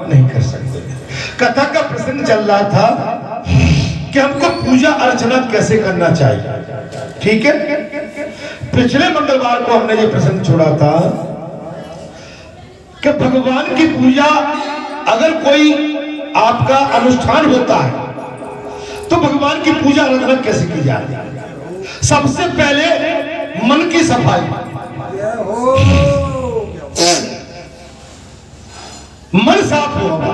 नहीं कर सकते। कथा का प्रसंग चल रहा था कि हमको पूजा अर्चना कैसे करना चाहिए। ठीक है, पिछले मंगलवार को हमने ये प्रसंग छोड़ा था कि भगवान की पूजा अगर कोई आपका अनुष्ठान होता है तो भगवान की पूजा आराधना कैसे की जाती है। सबसे पहले मन की सफाई। मन साफ होगा,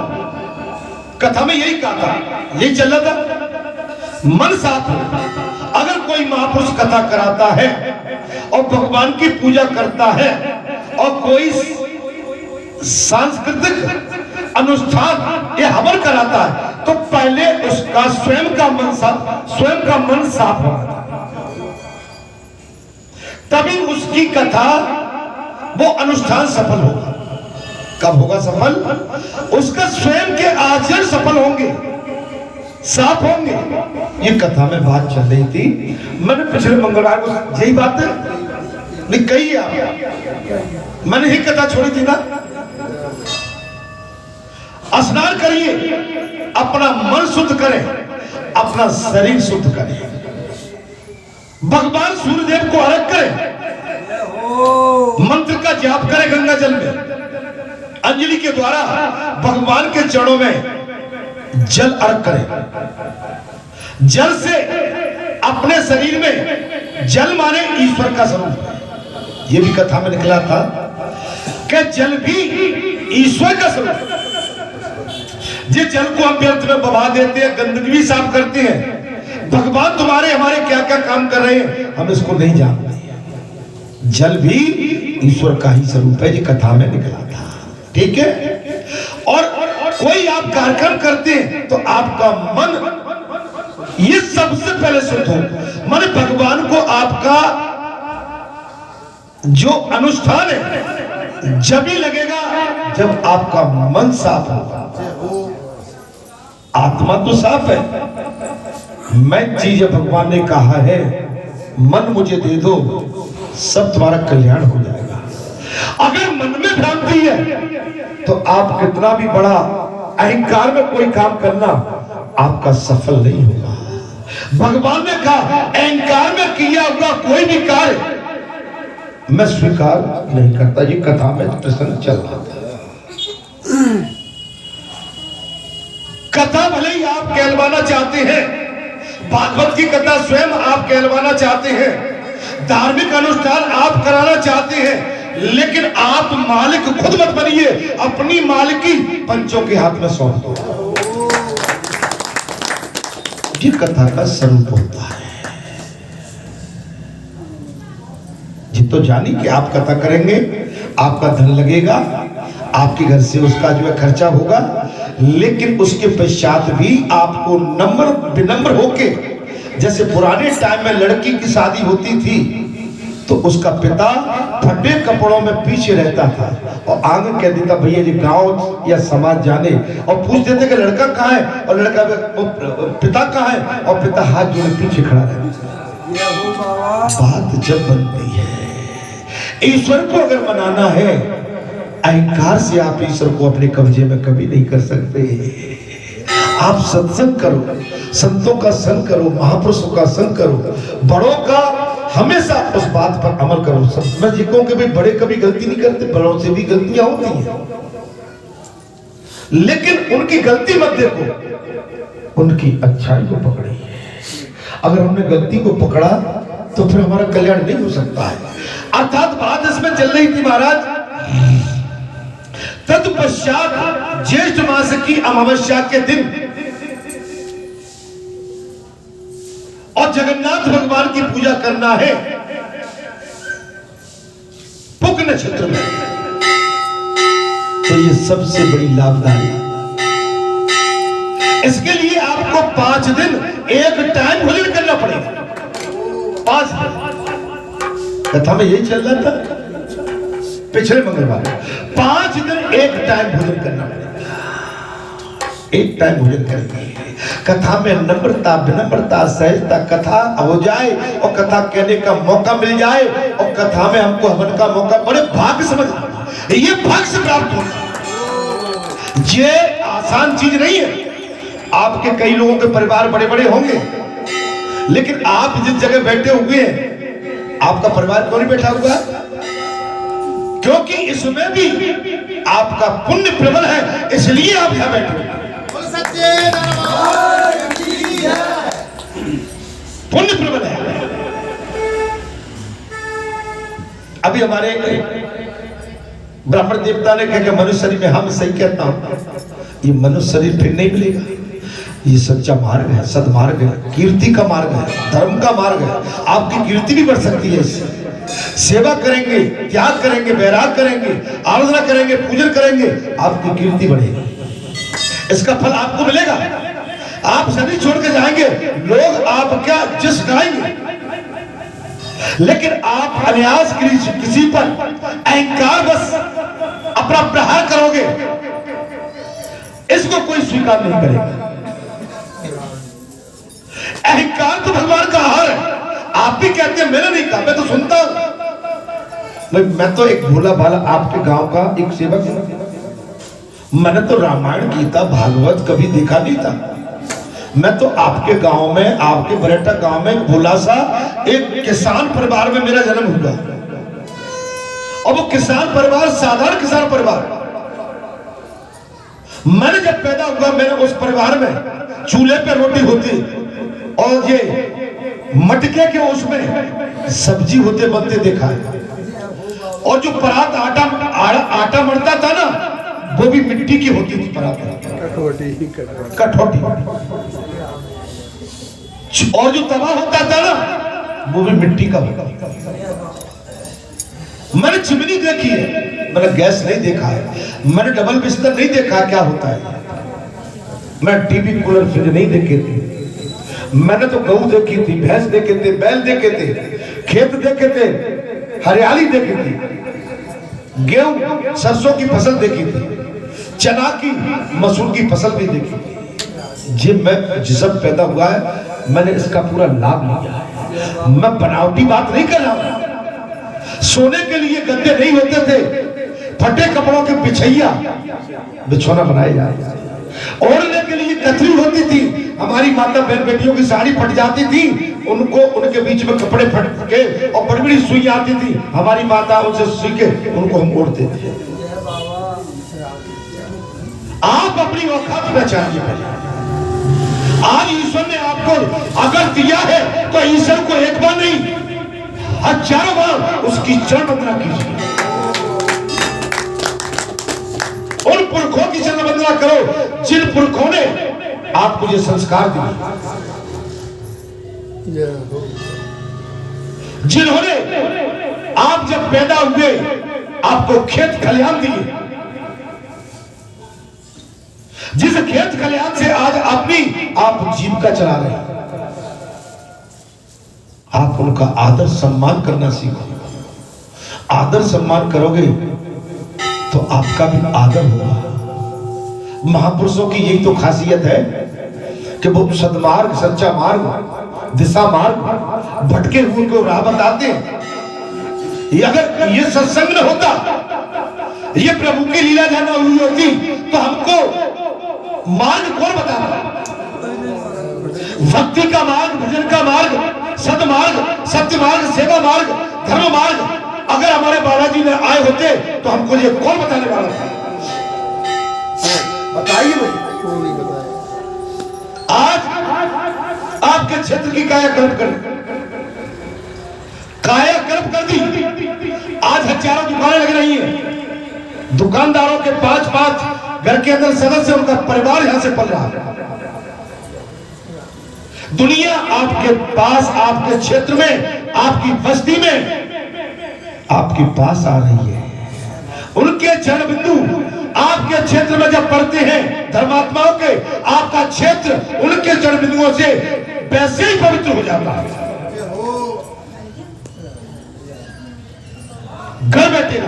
कथा में यही कहा था, यही चल रहा था, मन साफ हो। अगर कोई महापुरुष कथा कराता है और भगवान की पूजा करता है और कोई सांस्कृतिक अनुष्ठान या हवन कराता है तो पहले उसका स्वयं का मन साफ होना, तभी उसकी कथा वो अनुष्ठान सफल होगा। कब होगा सफल? उसका स्वयं के आचरण सफल होंगे, साफ होंगे। ये कथा में बात चल रही थी, मैंने पिछले मंगलवार को यही बात नहीं कही है, मैंने ही कथा छोड़ी थी ना। स्नान करिए, अपना मन शुद्ध करें, अपना शरीर शुद्ध करें, भगवान सूर्यदेव को अर्घ करें, मंत्र का जाप करें, गंगा जल में अंजलि के द्वारा भगवान के चरणों में जल अर्घ करें। जल से अपने शरीर में, जल माने ईश्वर का स्वरूप। ये भी कथा में निकला था कि जल भी ईश्वर का स्वरूप। जिस जल को हम व्यर्थ में बहा देते हैं, गंदगी भी साफ करते हैं, भगवान तुम्हारे हमारे क्या क्या काम कर रहे हैं हम इसको नहीं जानते। जल भी ईश्वर का ही स्वरूप है, ये कथा में निकला था। ठीक है, और कोई आप कार्यक्रम करते हैं तो आपका मन ये सबसे पहले शुद्ध हो। माने भगवान को आपका जो अनुष्ठान है जब ही लगेगा जब आपका मन साफ होगा। आत्मा तो साफ है, मैं चीज भगवान ने कहा है, मन मुझे दे दो, सब तुम्हारा कल्याण हो जाएगा। अगर मन में भ्रांति है तो आप कितना भी बड़ा अहंकार में कोई काम करना आपका सफल नहीं होगा। भगवान ने कहा अहंकार में किया हुआ कोई भी कार्य मैं स्वीकार नहीं करता। ये कथा में प्रसंग चल रहा था। कथा भले ही आप कहलवाना चाहते हैं, भागवत की कथा स्वयं आप कहलवाना चाहते हैं, धार्मिक अनुष्ठान आप कराना चाहते हैं, लेकिन आप मालिक खुद मत बनिए, अपनी मालिकी पंचों के हाथ में सौंप दो। ये कथा का स्वरूप होता है। जी तो जानी कि आप कथा करेंगे, आपका धन लगेगा, आपके घर से उसका जो है खर्चा होगा, लेकिन उसके पश्चात भी आपको विनम्र होके, जैसे पुराने टाइम में लड़की की शादी होती थी तो उसका पिता फटे कपड़ों में पीछे रहता था और आगे कह देता भैया जी गांव या समाज जाने, और पूछ देते कि लड़का कहाँ है, और लड़का पिता कहाँ है, और पिता हाथ जोड़े पीछे खड़ा रहता। बात जब बनती है ईश्वर को अगर मनाना है, अहंकार से आप ईश्वर को अपने कब्जे में कभी नहीं कर सकते। आप सत्संग करो, संतों का संग करो, महापुरुषों का संग करो, बड़ों का हमेशा उस बात पर अमल करो। मैं जी कहूं कि भाई बड़े कभी गलती नहीं करते, बड़ों से भी गलतियां होती हैं, लेकिन उनकी गलती मत देखो, उनकी अच्छाई को पकड़िए। अगर हमने गलती को पकड़ा तो फिर हमारा कल्याण नहीं हो सकता है। अर्थात बात इसमें चल रही थी महाराज, तत्पश्चात ज्येष्ठ मास की अमावस्या के दिन और जगन्नाथ भगवान की पूजा करना है पुक नक्षत्र में, तो ये सबसे बड़ी लाभदायी। इसके लिए आपको 5 दिन एक टाइम भोजन करना पड़ेगा। 5 दिन कथा में यही चल रहा था पिछले मंगलवार। 5 दिन एक टाइम भोजन करना पड़ेगा, एक टाइम भोजन करेंगे। कथा में नम्रता, विनम्रता, सहजता, कथा हो जाए और कथा कहने का मौका मिल जाए और कथा में हमको हवन का मौका, बड़े भाग्य समझ, ये भाग्य से प्राप्त होता है। ये आसान चीज नहीं है। आपके कई लोगों के परिवार बड़े बड़े होंगे, लेकिन आप जिस जगह बैठे हुए हैं, आपका परिवार क्यों नहीं बैठा हुआ? क्योंकि इसमें भी आपका पुण्य प्रबल है, इसलिए आप यहां बैठे हुए। पुण्य प्रबल है। अभी हमारे ब्राह्मण देवता ने कहा कि मनुष्य शरीर में, हम सही कहता हूं, ये मनुष्य शरीर फिर नहीं मिलेगा। ये सच्चा मार्ग है, सदमार्ग है, कीर्ति का मार्ग है, धर्म का मार्ग है। आपकी कीर्ति भी बढ़ सकती है इससे। सेवा करेंगे, त्याग करेंगे, वैराग करेंगे, आराधना करेंगे, पूजन करेंगे, आपकी कीर्ति बढ़ेगी। इसका फल आपको मिलेगा। आप शरीर छोड़ के जाएंगे, लोग आपका जस गाएंगे, लेकिन आप अनायास किसी पर अहंकार बस अपना प्रहार करोगे, इसको कोई स्वीकार नहीं करेगा। अहंकार तो भगवान का आहार है। आप भी कहते हैं, मैंने नहीं कहा, मैं तो सुनता हूं। मैं तो एक भोला भाला आपके गांव का एक सेवक हूं। मैंने तो रामायण, गीता, भागवत कभी देखा नहीं था। मैं तो आपके गांव में, आपके बरेटा गांव में भोला सा एक किसान परिवार में मेरा जन्म हुआ, और वो किसान परिवार साधारण किसान परिवार। मैंने जब पैदा हुआ, मैंने उस परिवार में चूल्हे पे रोटी होती और ये मटके के उसमें सब्जी होते बनते देखा है। और जो परात आटा मरता था ना, वो भी मिट्टी की होती थी परात, कठौती। और जो तवा होता था ना, वो भी मिट्टी का होता। मैंने चिमनी देखी है, मैंने गैस नहीं देखा है। मैंने डबल बिस्तर नहीं देखा क्या होता है। मैं टीवी, कूलर, फ्रिज नहीं देखे थे। मैंने तो गऊ देखी थी, भैंस देखे थे, बैल देखे थे, खेत देखे थे, हरियाली देखी थी, गेहूं सरसों की फसल देखी थी, चना की, मसूर की फसल भी देखी। जी मैं जिसम पैदा हुआ है, मैंने इसका पूरा लाभ लिया है। मैं बनावटी बात नहीं कर रहा हूं। सोने के लिए गद्दे नहीं होते थे, फटे कपड़ों के बिछैया बिछौना बनाए जाए। ओढ़ने के लिए कतरी होती थी। हमारी माता बहन बेटियों की साड़ी फट जाती थी, उनको उनके बीच में कपड़े फट के और बड़ी बड़ी सुई आती थी, हमारी माता उनसे सुई के उनको हम ओढ़ते थे। आप अपनी औकात पहचानिए पहले। आज ईश्वर ने आपको अगर दिया है तो ईश्वर को एक बार नहीं, हजारों बार उसकी चरण वंदना कीजिए। उन पुरखों की चरण वंदना करो जिन पुरखों ने आपको ये संस्कार दिए, जिन्होंने आप जब पैदा हुए आपको खेत खलिहान दिए, जिस खेत खलिहान से आज अपनी आप जीविका चला रहे हैं। आप उनका आदर सम्मान करना सीखो। आदर सम्मान करोगे तो आपका भी आदर होगा। महापुरुषों की यही तो खासियत है कि वो सद्मार्ग, सच्चा मार्ग, दिशा मार्ग, भटके हुए को राह बताते हैं। अगर ये सत्संग न होता, ये प्रभु की लीला जाना हुई होती, तो हमको मार्ग कौन बताता? भक्ति का मार्ग, भजन का मार्ग, सदमार्ग, सत्य मार्ग, सेवा मार्ग, धर्म मार्ग अगर हमारे बालाजी में आए होते तो हमको ये कौन बताने वाला था? बताइए भाई। आज आपके क्षेत्र की कायाकल्प कर दी। आज हजारों दुकानें लग रही हैं। दुकानदारों के 5-5 घर के अंदर सदस्य, उनका परिवार यहां से पल रहा है। दुनिया आपके पास, आपके क्षेत्र में, आपकी बस्ती में आपके पास आ रही है। उनके चरण बिंदु आपके क्षेत्र में जब पड़ते हैं धर्मात्माओं के, आपका क्षेत्र उनके चरण बिंदुओं से वैसे ही पवित्र हो जाता है। घर बैठे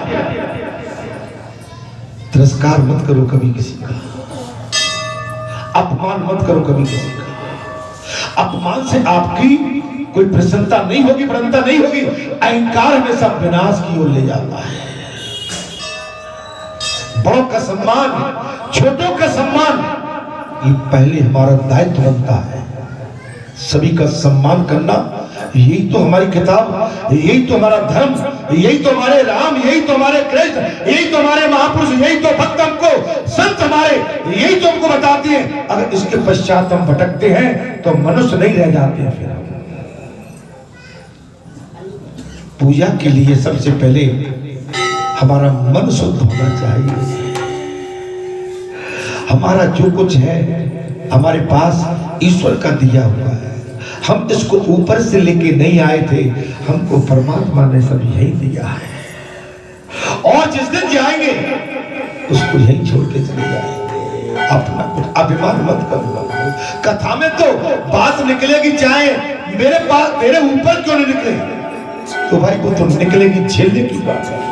तिरस्कार मत करो कभी किसी का, अपमान मत करो कभी किसी का। अपमान से आपकी कोई प्रसन्नता नहीं होगी, प्रसन्नता नहीं होगी। अहंकार हमेशा विनाश की ओर ले जाता है। बड़ों का सम्मान, छोटों का सम्मान, ये पहले हमारा दायित्व बनता है। सभी का सम्मान करना, यही तो हमारी किताब, यही तो हमारा धर्म, यही तो हमारे राम, यही तो हमारे कृष्ण, यही तो हमारे महापुरुष, यही तो भक्त हमको, संत हमारे, यही तो हमको बताती है। अगर इसके पश्चात हम भटकते हैं तो मनुष्य नहीं रह जाते हैं। फिर पूजा के लिए सबसे पहले हमारा मन शुद्ध होना चाहिए। हमारा जो कुछ है हमारे पास ईश्वर का दिया हुआ है, हम इसको ऊपर से लेके नहीं आए थे, हमको परमात्मा ने सब यही दिया है। और जिस दिन जाएंगे उसको यही छोड़ के चले जाएंगे। अपना अभिमान मत करो। कथा में तो बात निकलेगी, चाहे मेरे पास मेरे ऊपर क्यों नहीं निकले, तो भाई वो तो निकलेगी झेलने की बात है।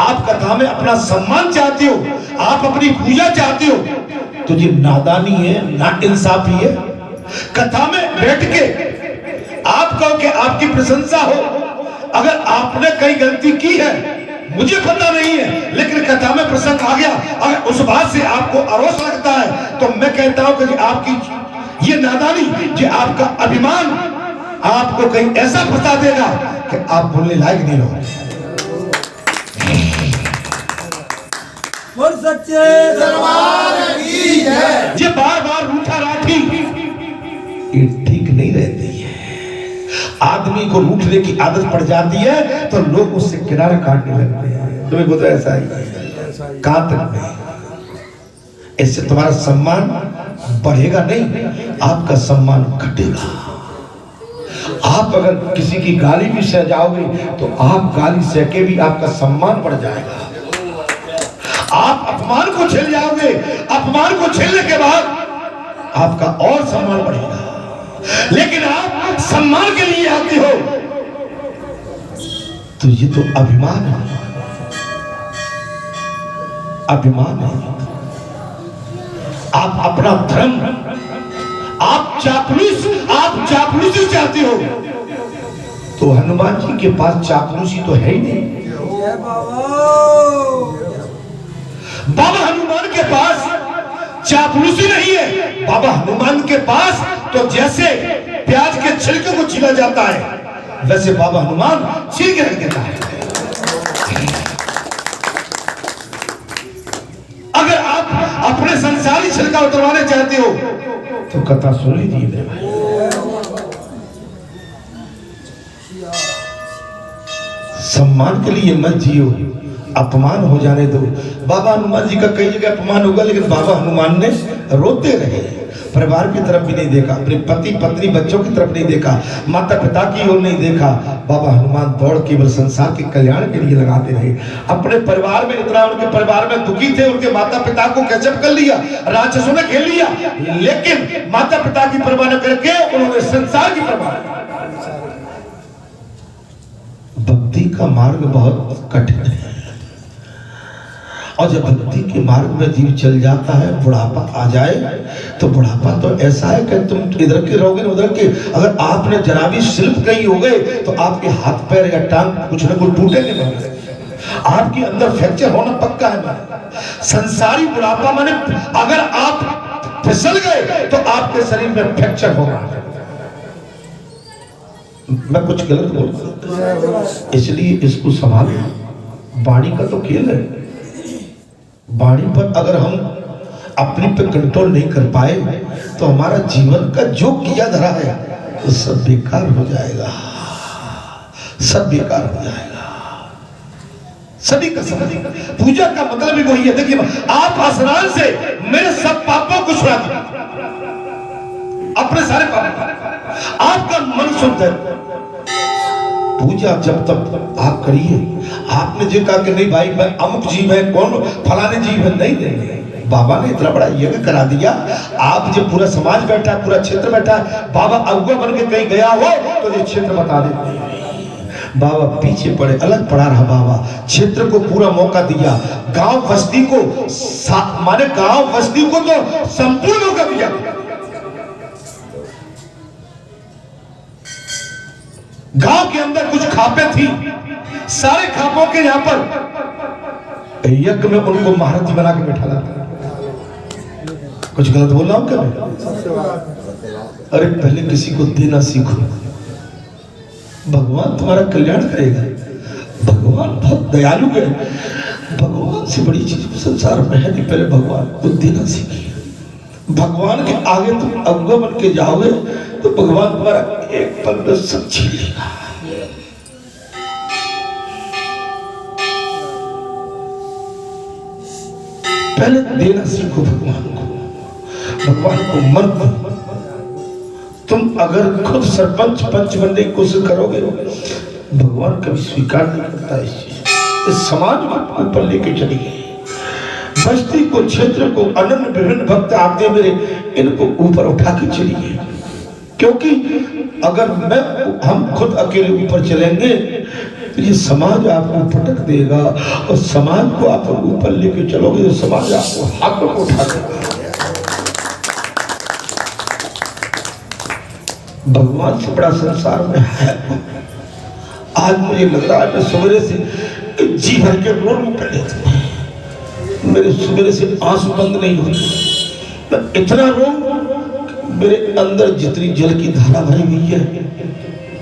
आप कथा में अपना सम्मान चाहते हो, आप अपनी पूजा चाहते हो, तो ये नादानी है, ना इंसाफी है। कथा में बैठ के आप कहो कि आपकी प्रशंसा हो, अगर आपने कई गलती की है मुझे पता नहीं है, लेकिन कथा में प्रसंग आ गया, अगर उस बात से आपको अरोस लगता है तो मैं कहता हूं कि आपकी ये नादानी, ये आपका अभिमान आपको कहीं ऐसा फंसा देगा कि आप बोलने लायक नहीं रहोगे। सच्चे दरबार की जय। ये बार बार रूठा राठी ये ठीक नहीं रहती है। आदमी को रूठने की आदत पड़ जाती है तो लोग उससे किनारा काटने लगते हैं। तुम्हें बोलते ऐसा ही कहां तक नहीं, इससे तुम्हारा सम्मान बढ़ेगा नहीं, आपका सम्मान घटेगा। आप अगर किसी की गाली भी सह जाओगे तो आप गाली सह के भी आपका सम्मान बढ़ जाएगा। आप अपमान को झेल जाओगे, अपमान को झेलने के बाद आपका और सम्मान बढ़ेगा। लेकिन आप सम्मान के लिए आते हो तो ये तो अभिमान है, अभिमान है। आप अपना धर्म, आप चापलूसी चाहते हो, तो हनुमान जी के पास चापलूसी तो है ही नहीं। बाबा हनुमान के पास चापलूसी नहीं है। बाबा हनुमान के पास तो जैसे प्याज के छिलके को छीला जाता है, वैसे बाबा हनुमान छील के रख देता है। अगर आप अपने संसारी छिलका उतरवाने चाहते हो तो कथा सुन लीजिए मेरे भाई। सम्मान के लिए मत जियो, अपमान हो जाने दो। बाबा हनुमान जी का कई जगह अपमान होगा, लेकिन बाबा हनुमान ने रोते रहे, परिवार की तरफ भी नहीं देखा, अपने पति पत्नी बच्चों की तरफ नहीं देखा, माता पिता की ओर नहीं देखा। बाबा हनुमान दौड़ केवल संसार के कल्याण के लिए लगाते रहे। अपने परिवार में इतना, उनके परिवार में दुखी थे, उनके माता पिता को कैचअप कर लिया, राक्षसों ने खेल लिया, लेकिन माता पिता की परवाह न करके उन्होंने संसार की परवाह। भक्ति का मार्ग बहुत कठिन है, और जब भक्ति के मार्ग में जीव चल जाता है, बुढ़ापा आ जाए तो बुढ़ापा तो ऐसा है कि तुम इधर के रहोगे ना उधर के। अगर आपने जरा भी स्लिप कहीं हो गए तो आपके हाथ पैर या टांग कुछ न कुछ टूटेंगे, आपके अंदर फ्रैक्चर होना पक्का है। संसारी बुढ़ापा माने अगर आप फिसल गए तो आपके शरीर में फ्रैक्चर होगा। मैं कुछ गलत बोल रहा हूं, इसलिए इसको संभालो। वाणी का तो खेल है, वाणी पर अगर हम अपने पे कंट्रोल नहीं कर पाए तो हमारा जीवन का जो किया धरा है वो सब बेकार हो जाएगा, सब बेकार हो जाएगा। सभी का समझ, पूजा का मतलब भी वही है। देखिए, आप स्नान से मेरे सब पापों को छुड़ा दिया, अपने सारे पाप, आपका मन शुद्ध है। पूजा जब तक आप करिए, आपने जो कहा कि नहीं भाई मैं अमुक जीव है, कौन फलाने जीव है, नहीं नहीं, बाबा ने इतना बड़ा यज्ञ करा दिया। आप जब पूरा समाज बैठा, पूरा क्षेत्र बैठा, बाबा अगुआ बन के कहीं गया हो तो ये क्षेत्र बता देते। बाबा पीछे पड़े, अलग पड़ा रहा, बाबा क्षेत्र को पूरा मौका दिया, गांव बस्ती को माने गांव बस्ती को तो संपूर्ण मौका दिया। गांव के अंदर कुछ खापे थी, सारे खापों के यहां पर यज्ञ में उनको महारथी बना के बैठा था। कुछ गलत बोल रहा हूं क्या मैं? अरे पहले किसी को देना सीखो, भगवान तुम्हारा कल्याण करेगा। भगवान बहुत दयालु है, भगवान से बड़ी चीज संसार में है नहीं। पहले भगवान को देना सीखिए। भगवान के आगे तुम अगुआ बन के जाओगे तो भगवान तुम्हारा एक पल में सब छीन लेगा। पहले देना सीखो भगवान को, भगवान को मन को। तुम अगर खुद सरपंच पंच बनने की कोशिश करोगे, भगवान कभी स्वीकार नहीं करता इस चीज। इस समाज को ऊपर लेके चलिए, बस्ती को, क्षेत्र को, अनन्य विभिन्न भक्त आते मेरे, इनको ऊपर उठा के चलिए। क्योंकि अगर हम खुद अकेले ऊपर चलेंगे तो ये समाज आपको पटक देगा, और समाज को आप ऊपर लेके चलोगे तो समाज आपको हाथों को उठा देगा। भगवान से बड़ा संसार में है। आज मुझे लग रहा है मैं सवेरे से जी भर के रो पड़े थे, मेरे सवेरे से आंसू बंद नहीं हुए। मैं इतना रो, मेरे अंदर जितनी जल की धारा भरी हुई है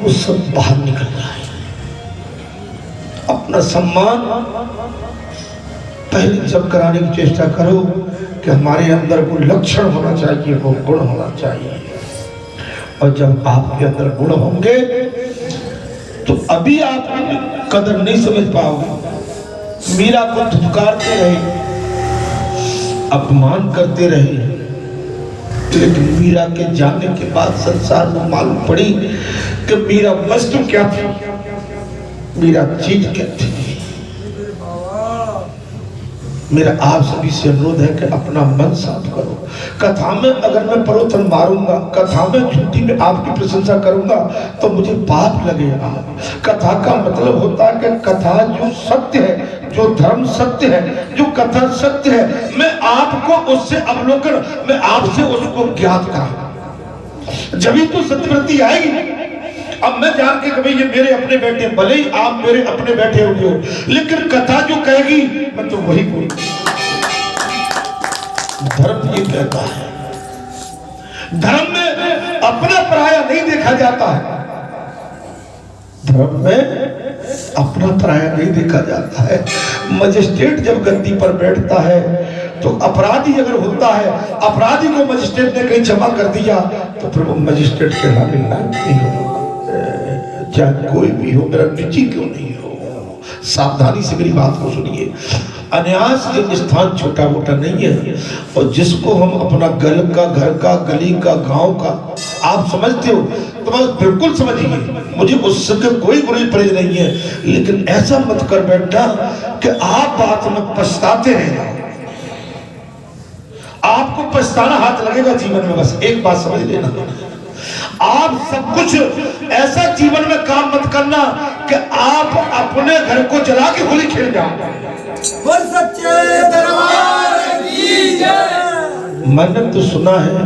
वो सब बाहर निकल रहा है। अपना सम्मान पहले जब कराने की चेष्टा करो कि हमारे अंदर वो लक्षण होना चाहिए, वो गुण होना चाहिए। और जब आपके अंदर गुण होंगे तो अभी आप कदर नहीं समझ पाओगे। मीरा को धुतकारते रहे, अपमान करते रहे, लेकिन मीरा के जाने के बाद संसार में मालूम पड़ी कि मीरा वस्तु क्या थी, मीरा चीज क्या थी। मेरा आप सभी से अनुरोध है कि अपना मन साफ करो। कथा में अगर मैं परोथन मारूंगा, कथा में छुट्टी में आपकी प्रशंसा करूंगा तो मुझे पाप लगेगा। कथा का मतलब होता है कि कथा जो सत्य है, जो धर्म सत्य है, जो कथा सत्य है, मैं आपको उससे अवलोकन, मैं आपसे उसको ज्ञात करूंगा, जब तो सत्यवृत्ति आएगी। अब मैं जान के कभी ये मेरे अपने बैठे, भले ही आप मेरे अपने बैठे हुए हो, लेकिन कथा जो कहेगी मैं तो वही बोलूं। धर्म ये कहता है, धर्म में अपना पराया नहीं देखा जाता है। धर्म में अपना पराया नहीं देखा जाता है। मजिस्ट्रेट जब गद्दी पर बैठता है तो अपराधी अगर होता है, अपराधी को मजिस्ट्रेट ने कहीं जमा कर दिया तो फिर वो मजिस्ट्रेट के काबिल नहीं होगा, चाहे कोई भी हो, मेरा निजी क्यों नहीं हो। सावधानी से मेरी बात को सुनिए। अन्यास के स्थान छोटा मोटा नहीं है, और जिसको हम अपना गल का, घर का, गली का, गांव का आप समझते हो तो बस बिल्कुल समझिए, मुझे उससे कोई बुरी परहेज नहीं है। लेकिन ऐसा मत कर बैठना कि आप बात में पछताते रहना। आपको पछताना हाथ लगेगा जीवन में। बस एक बात समझ लेना, आप सब कुछ ऐसा जीवन में काम मत करना कि आप अपने घर को जला के होली खेल जाओ। बोल सच्चे दरबार की जय। मैंने तो सुना है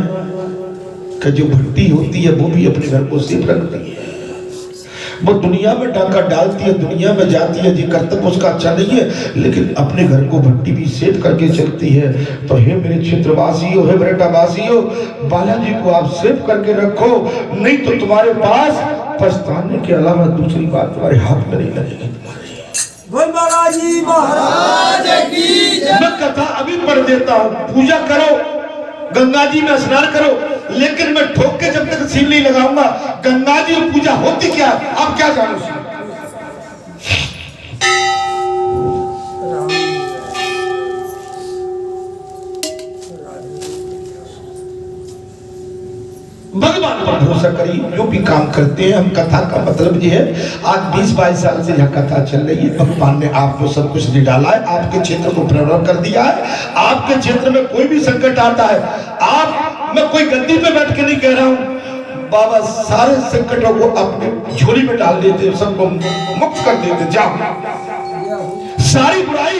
कि जो भट्टी होती है वो भी अपने घर को सेफ रखती है। वो दुनिया में डाका डालती है, दुनिया में जाती है, जी कर्तव्य उसका अच्छा नहीं है, लेकिन अपने घर को भट्टी भी सेफ करके चलती है। तो हे मेरे क्षेत्रवासियों, हे बेटावासियों, बालाजी को आप सेफ करके रखो, नहीं तो तुम्हारे पास पछताने के अलावा दूसरी बात तुम्हारे हाथ में नहीं लगेगी। बोल बालाजी महाराज की जय। मैं कथा अभी पढ़ देता हूँ, पूजा करो, गंगा जी में स्नान करो, लेकिन मैं ठोक के जब तक सील नहीं लगाऊंगा गंगा जी में पूजा होती क्या है आप क्या जानो। भगवान पर भरोसा करिए, जो भी काम करते हैं हम। कथा का मतलब ये है, आज 20-22 साल से यह कथा चल रही है। भगवान ने आपको सब कुछ दे डाला है, आपके क्षेत्र को प्रेरणा कर दिया है। आपके क्षेत्र में कोई भी संकट आता है, आप, मैं कोई गद्दी पे बैठ के नहीं कह रहा हूँ, बाबा सारे संकटों को अपने झोली में डाल देते, सबको मुक्त कर देते। जाओ, सारी बुराई,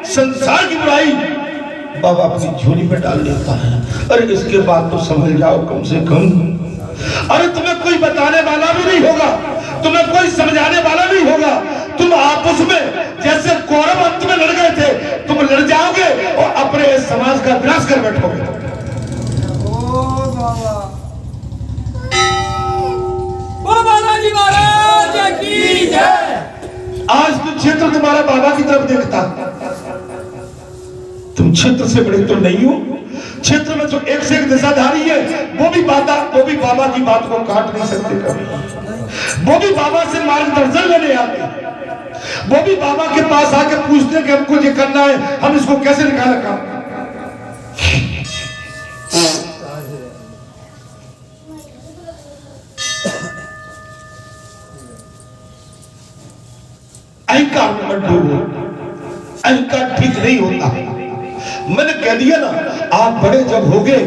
संसार की बुराई बाबा अपनी झोली में डाल लेता है। अरे इसके बाद तो समझ जाओ कम से कम। अरे तुम्हें कोई बताने वाला भी नहीं होगा, तुम्हें कोई समझाने वाला नहीं होगा। तुम आपस में जैसे कौरव अंत में लड़ गए थे, समाज का विनाश कर बैठोगे। ओ बाबा बोल बालाजी महाराज की जय। आज तो क्षेत्र तुम्हारा बाबा की तरफ देखता, तुम क्षेत्र से बड़े तो नहीं हो। क्षेत्र में जो एक से एक दिशाधारी है, वो भी बाबा की बात को काट नहीं सकते कभी। वो भी बाबा से मार्गदर्शन लेने आते, वो भी बाबा के पास आके पूछते हैं कि हमको ये करना है, हम इसको कैसे निकालें काम। अहंकार में मत डूबो, अहंकार ठीक नहीं होता। मैंने कह दिया ना, आप बड़े जब होगे,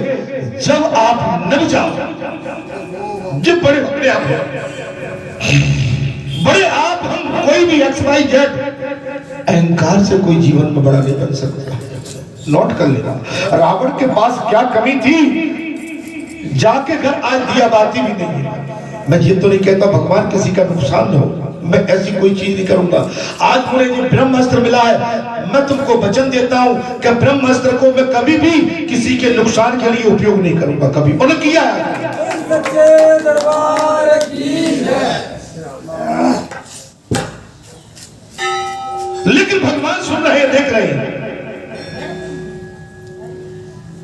जब आप नब जाओ, जब बड़े अपने आप हो बड़े आप, हम कोई भी XYZ, अहंकार से कोई जीवन में बड़ा नहीं बन सकता। नोट कर लेना, रावण के पास क्या कमी थी, जाके घर आज दिया बाती भी नहीं है। मैं ये तो नहीं कहता भगवान किसी का नुकसान न हो, मैं ऐसी कोई चीज नहीं करूंगा। आज मुझे जो ब्रह्मास्त्र मिला है, मैं तुमको वचन देता हूं कि ब्रह्मास्त्र को मैं कभी भी किसी के नुकसान के लिए उपयोग नहीं करूंगा, कभी। उन्होंने किया है। सच्चे दरबार की जय। लेकिन भगवान सुन रहे हैं, देख रहे हैं।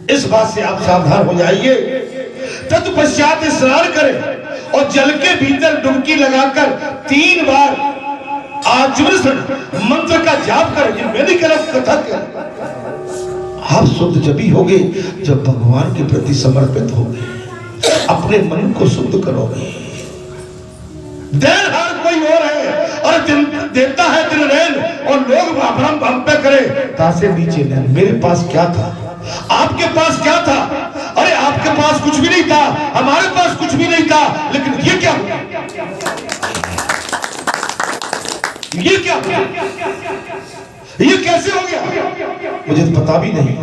इस बात से आप सावधान हो जाइए। तत्पश्चात स्नान करें और जल के भीतर डुबकी लगाकर 3 बार आचमन मंत्र का जाप करें। मैंने कथा कर आप शुद्ध जब ही होगे जब भगवान के प्रति समर्पित होगे, अपने मन को शुद्ध करोगे। देनहार कोई और है और दिन देता है दिन रैन, और लोग भ्रम हम पे करे तासे नीचे नैन। मेरे पास क्या था, आपके पास क्या था? अरे आपके पास कुछ भी नहीं था, हमारे पास कुछ भी नहीं था, लेकिन ये क्या हुआ? ये क्या हुआ? ये कैसे हो गया? मुझे तो पता भी नहीं।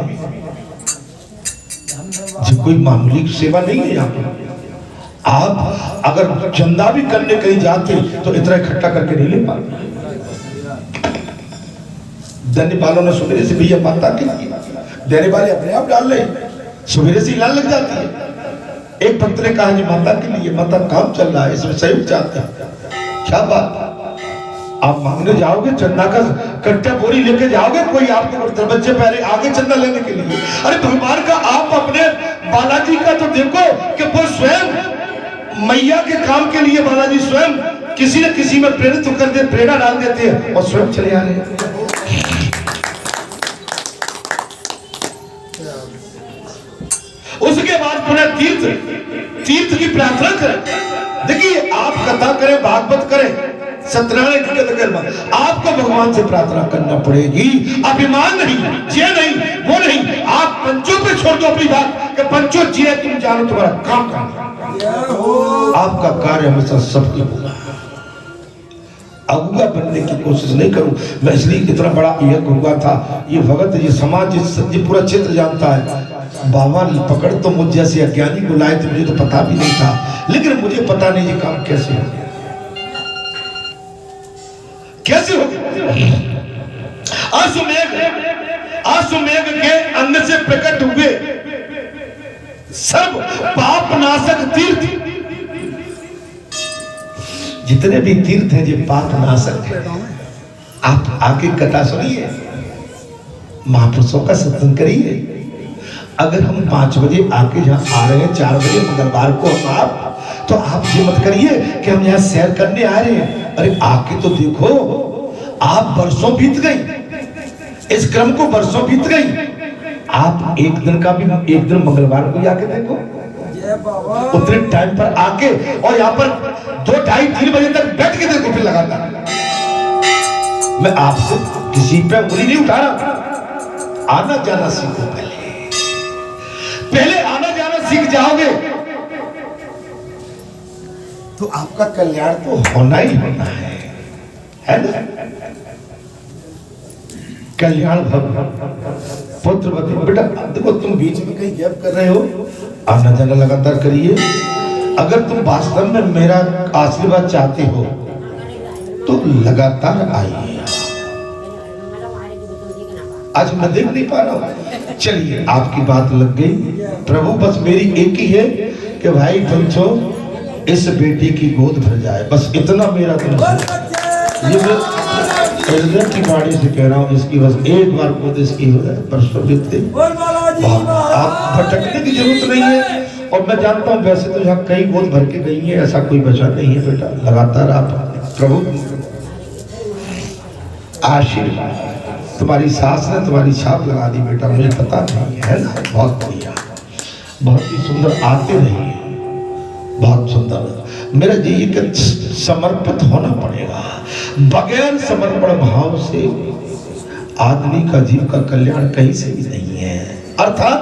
जो कोई मामूली सेवा नहीं है यहाँ पर। आप अगर चंदा भी करने कहीं जाते तो इतना इकट्ठा करके नहीं ले पाते। देने वालों ने सवेरे से भैया माता के देने वाले अपने आप डाल ले, सवेरे से लाल लग जाती है। एक भक्त ने कहा जी माता के लिए, माता काम चल रहा है, इसमें सहयोग चाहते हैं। क्या बात, आप मांगने जाओगे चंदा का कट्टा बोरी लेके जाओगे, कोई आपको दरवाजे पहले आगे चंदा लेने के लिए। अरे भगवान का आप अपने बालाजी का तो देखो कि वो स्वयं मैया के काम के लिए बालाजी स्वयं किसी न किसी में प्रेरित होकर दे, प्रेरणा डाल देते हैं और स्वयं चले आ रहे हैं। उसके बाद पुनः तीर्थ की प्रार्थना करें। देखिए आप कथा करें, भागवत करें, सत्यनारायण की कथा करें, आपको भगवान से प्रार्थना करना पड़ेगी। अभिमान नहीं, जे नहीं, वो नहीं। आप पंचों पे छोड़ दो अपनी बात कि पंचों जे तुम जानो तुम्हारा काम करना। आपका कार्य हमेशा सबकी होगा। अगुआ बनने की कोशिश नहीं करूं मैं, इसलिए इतना बड़ा यज्ञ हुआ था। ये भगत, ये समाज, ये पूरा क्षेत्र जानता है। बाबा पकड़ तो मुझ जैसे अज्ञानी को लाए थे, मुझे तो पता भी नहीं था, लेकिन मुझे पता नहीं ये काम कैसे हो गया, कैसे हो गया। अश्वमेघ के अंग से प्रकट हुए सब पाप नाशक तीर्थ, जितने भी तीर्थ हैं ये पाप नाशक है। आप आके कथा सुनिए, महापुरुषों का सत्संग करिए। अगर हम 5 बजे आके जहाँ आ रहे हैं, 4 बजे मंगलवार को हम आप, तो आप ये मत करिए कि हम यहाँ सैर करने आ रहे हैं। अरे आके तो देखो, आप वर्षों बीत गई, इस क्रम को वर्षों बीत गई। आप एक दिन का भी, एक दिन मंगलवार को आके देखो, उतने टाइम पर आके और यहाँ पर 2, 2:30, 3 बजे तक बैठ के देखो, फिर लगातार। मैं आपसे किसी पे उंगली नहीं उठा रहा, आना जाना सीखो। पहले आना जाना सीख जाओगे तो आपका कल्याण तो होना ही होना है ना। कल्याण पुत्र बेटा, देखो तुम बीच में कहीं गैप कर रहे हो, आना जाना लगातार करिए। अगर तुम वास्तव में मेरा आशीर्वाद चाहते हो तो लगातार आइए। आज मैं देख नहीं पा रहा हूँ। चलिए आपकी बात लग गई प्रभु, बस मेरी एक ही है कि भाई पंचो इस बेटी की गोद भर जाए, बस इतना मेरा तुमसे। ये मैं हृदय की बाड़ी से कह रहा हूँ, इसकी बस एक बार गोद इसकी हो जाए। परसों बीते आप भटकने की जरूरत नहीं है। और मैं जानता हूँ वैसे तो यहाँ कई गोद भर के गई है, ऐसा कोई बचा नहीं है बेटा। लगातार आप प्रभु आशीर्वाद, तुम्हारी सास ने तुम्हारी छाप लगा दी बेटा, मुझे पता नहीं है ना। बहुत बढ़िया, बहुत ही सुंदर, आते रहिए, बहुत सुंदर। मेरा ये कि समर्पित होना पड़ेगा। बगैर समर्पण भाव से आदमी का जीव का कल्याण कहीं से भी नहीं है। अर्थात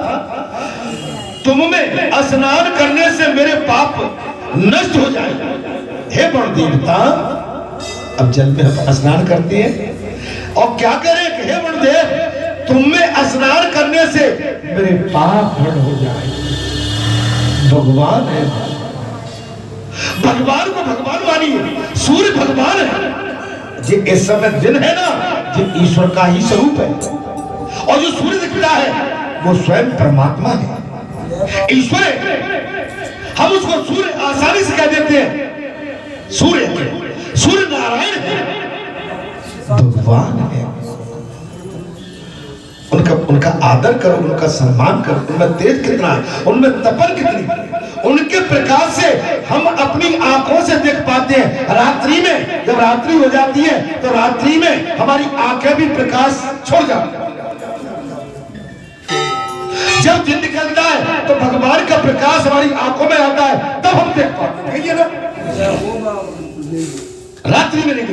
तुम में स्नान करने से मेरे पाप नष्ट हो जाएगा। हे बड़ देवता, अब जल में हम स्नान करते हैं और क्या करें कि हे बड़ देव, तुम में स्नान करने से मेरे पाप हट हो जाए। भगवान है, भगवान को भगवान मानिए। सूर्य भगवान है, जो इस समय दिन है ना, जो ईश्वर का ही स्वरूप है। और जो सूर्य दिखता है वो स्वयं परमात्मा है, ईश्वर है। हम उसको सूर्य आसानी से कह देते हैं, सूर्य नारायण है, भगवान है। उनका आदर करो, उनका सम्मान करो। उनमें तेज कितना है, उनमें तपन कितनी है। उनके प्रकाश से हम अपनी आंखों से देख पाते हैं। रात्रि में जब रात्रि हो जाती है तो रात्रि में हमारी आंखें भी प्रकाश छोड़ जाती हैं। जब दिन निकलता है तो भगवान का प्रकाश हमारी आंखों में आता है, तब हम देख पाते हैं ना। रात्रि में नहीं।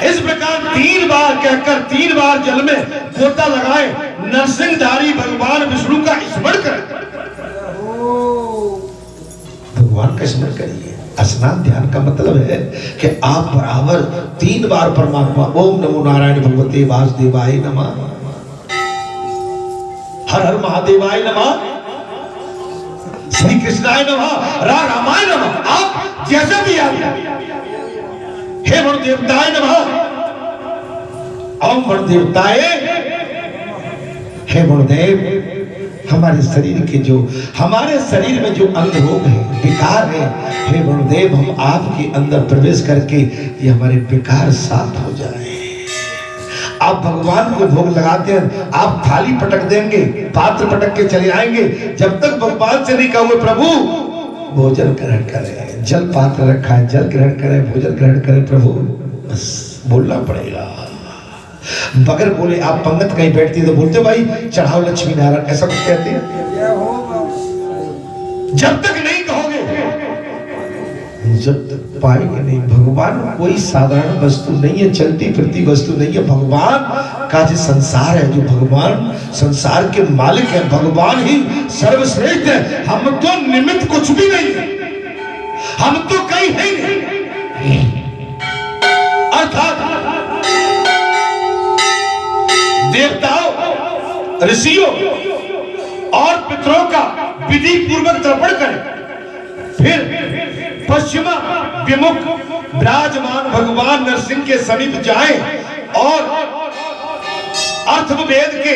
इस प्रकार 3 बार कहकर 3 बार जल में गोता लगाए नरसिंहधारी भगवान विष्णु का स्मरण करें। भगवान का स्मरण करिए। स्नान ध्यान का मतलब है कि आप बराबर 3 बार परमात्मा ओम नमो नारायण भगवते वासुदेवाय नमः, हर हर महादेवाय नमः, श्री कृष्णाय नमः, रामाय नमः। आप जैसे भी आइए, हे वण देवताय नमः, ओम वण देवताय। हे वणदेव, हमारे शरीर में जो अंग रोग है, विकार है, हे वणदेव, हम आपके अंदर प्रवेश करके ये हमारे विकार साफ हो जाए। आप भगवान को भोग लगाते हैं, आप थाली पटक देंगे, पात्र पटक के चले आएंगे। जब तक भगवान से नहीं कहोगे प्रभु भोजन ग्रहण करें, जल पात्र रखा है, जल ग्रहण करें, भोजन ग्रहण करें प्रभु, बस बोलना पड़ेगा। बगैर बोले आप पंगत कहीं बैठती है तो बोलते भाई चढ़ाओ लक्ष्मी नारायण, ऐसा कुछ कहते हैं। जब तक नहीं कहोगे, जब तक पाएंगे नहीं। भगवान कोई साधारण वस्तु नहीं है, चलती फिरती वस्तु नहीं है। भगवान का जो संसार है, जो भगवान संसार के मालिक है, भगवान ही सर्वश्रेष्ठ है। हम तो निमित्त कुछ भी नहीं है, हम तो कहीं है नहीं। अर्थात देवताओं, ऋषियों और पितरों का विधि पूर्वक तर्पण करें, फिर पश्चिमा विमुख विराजमान भगवान नरसिंह के समीप जाएं और अर्थवेद के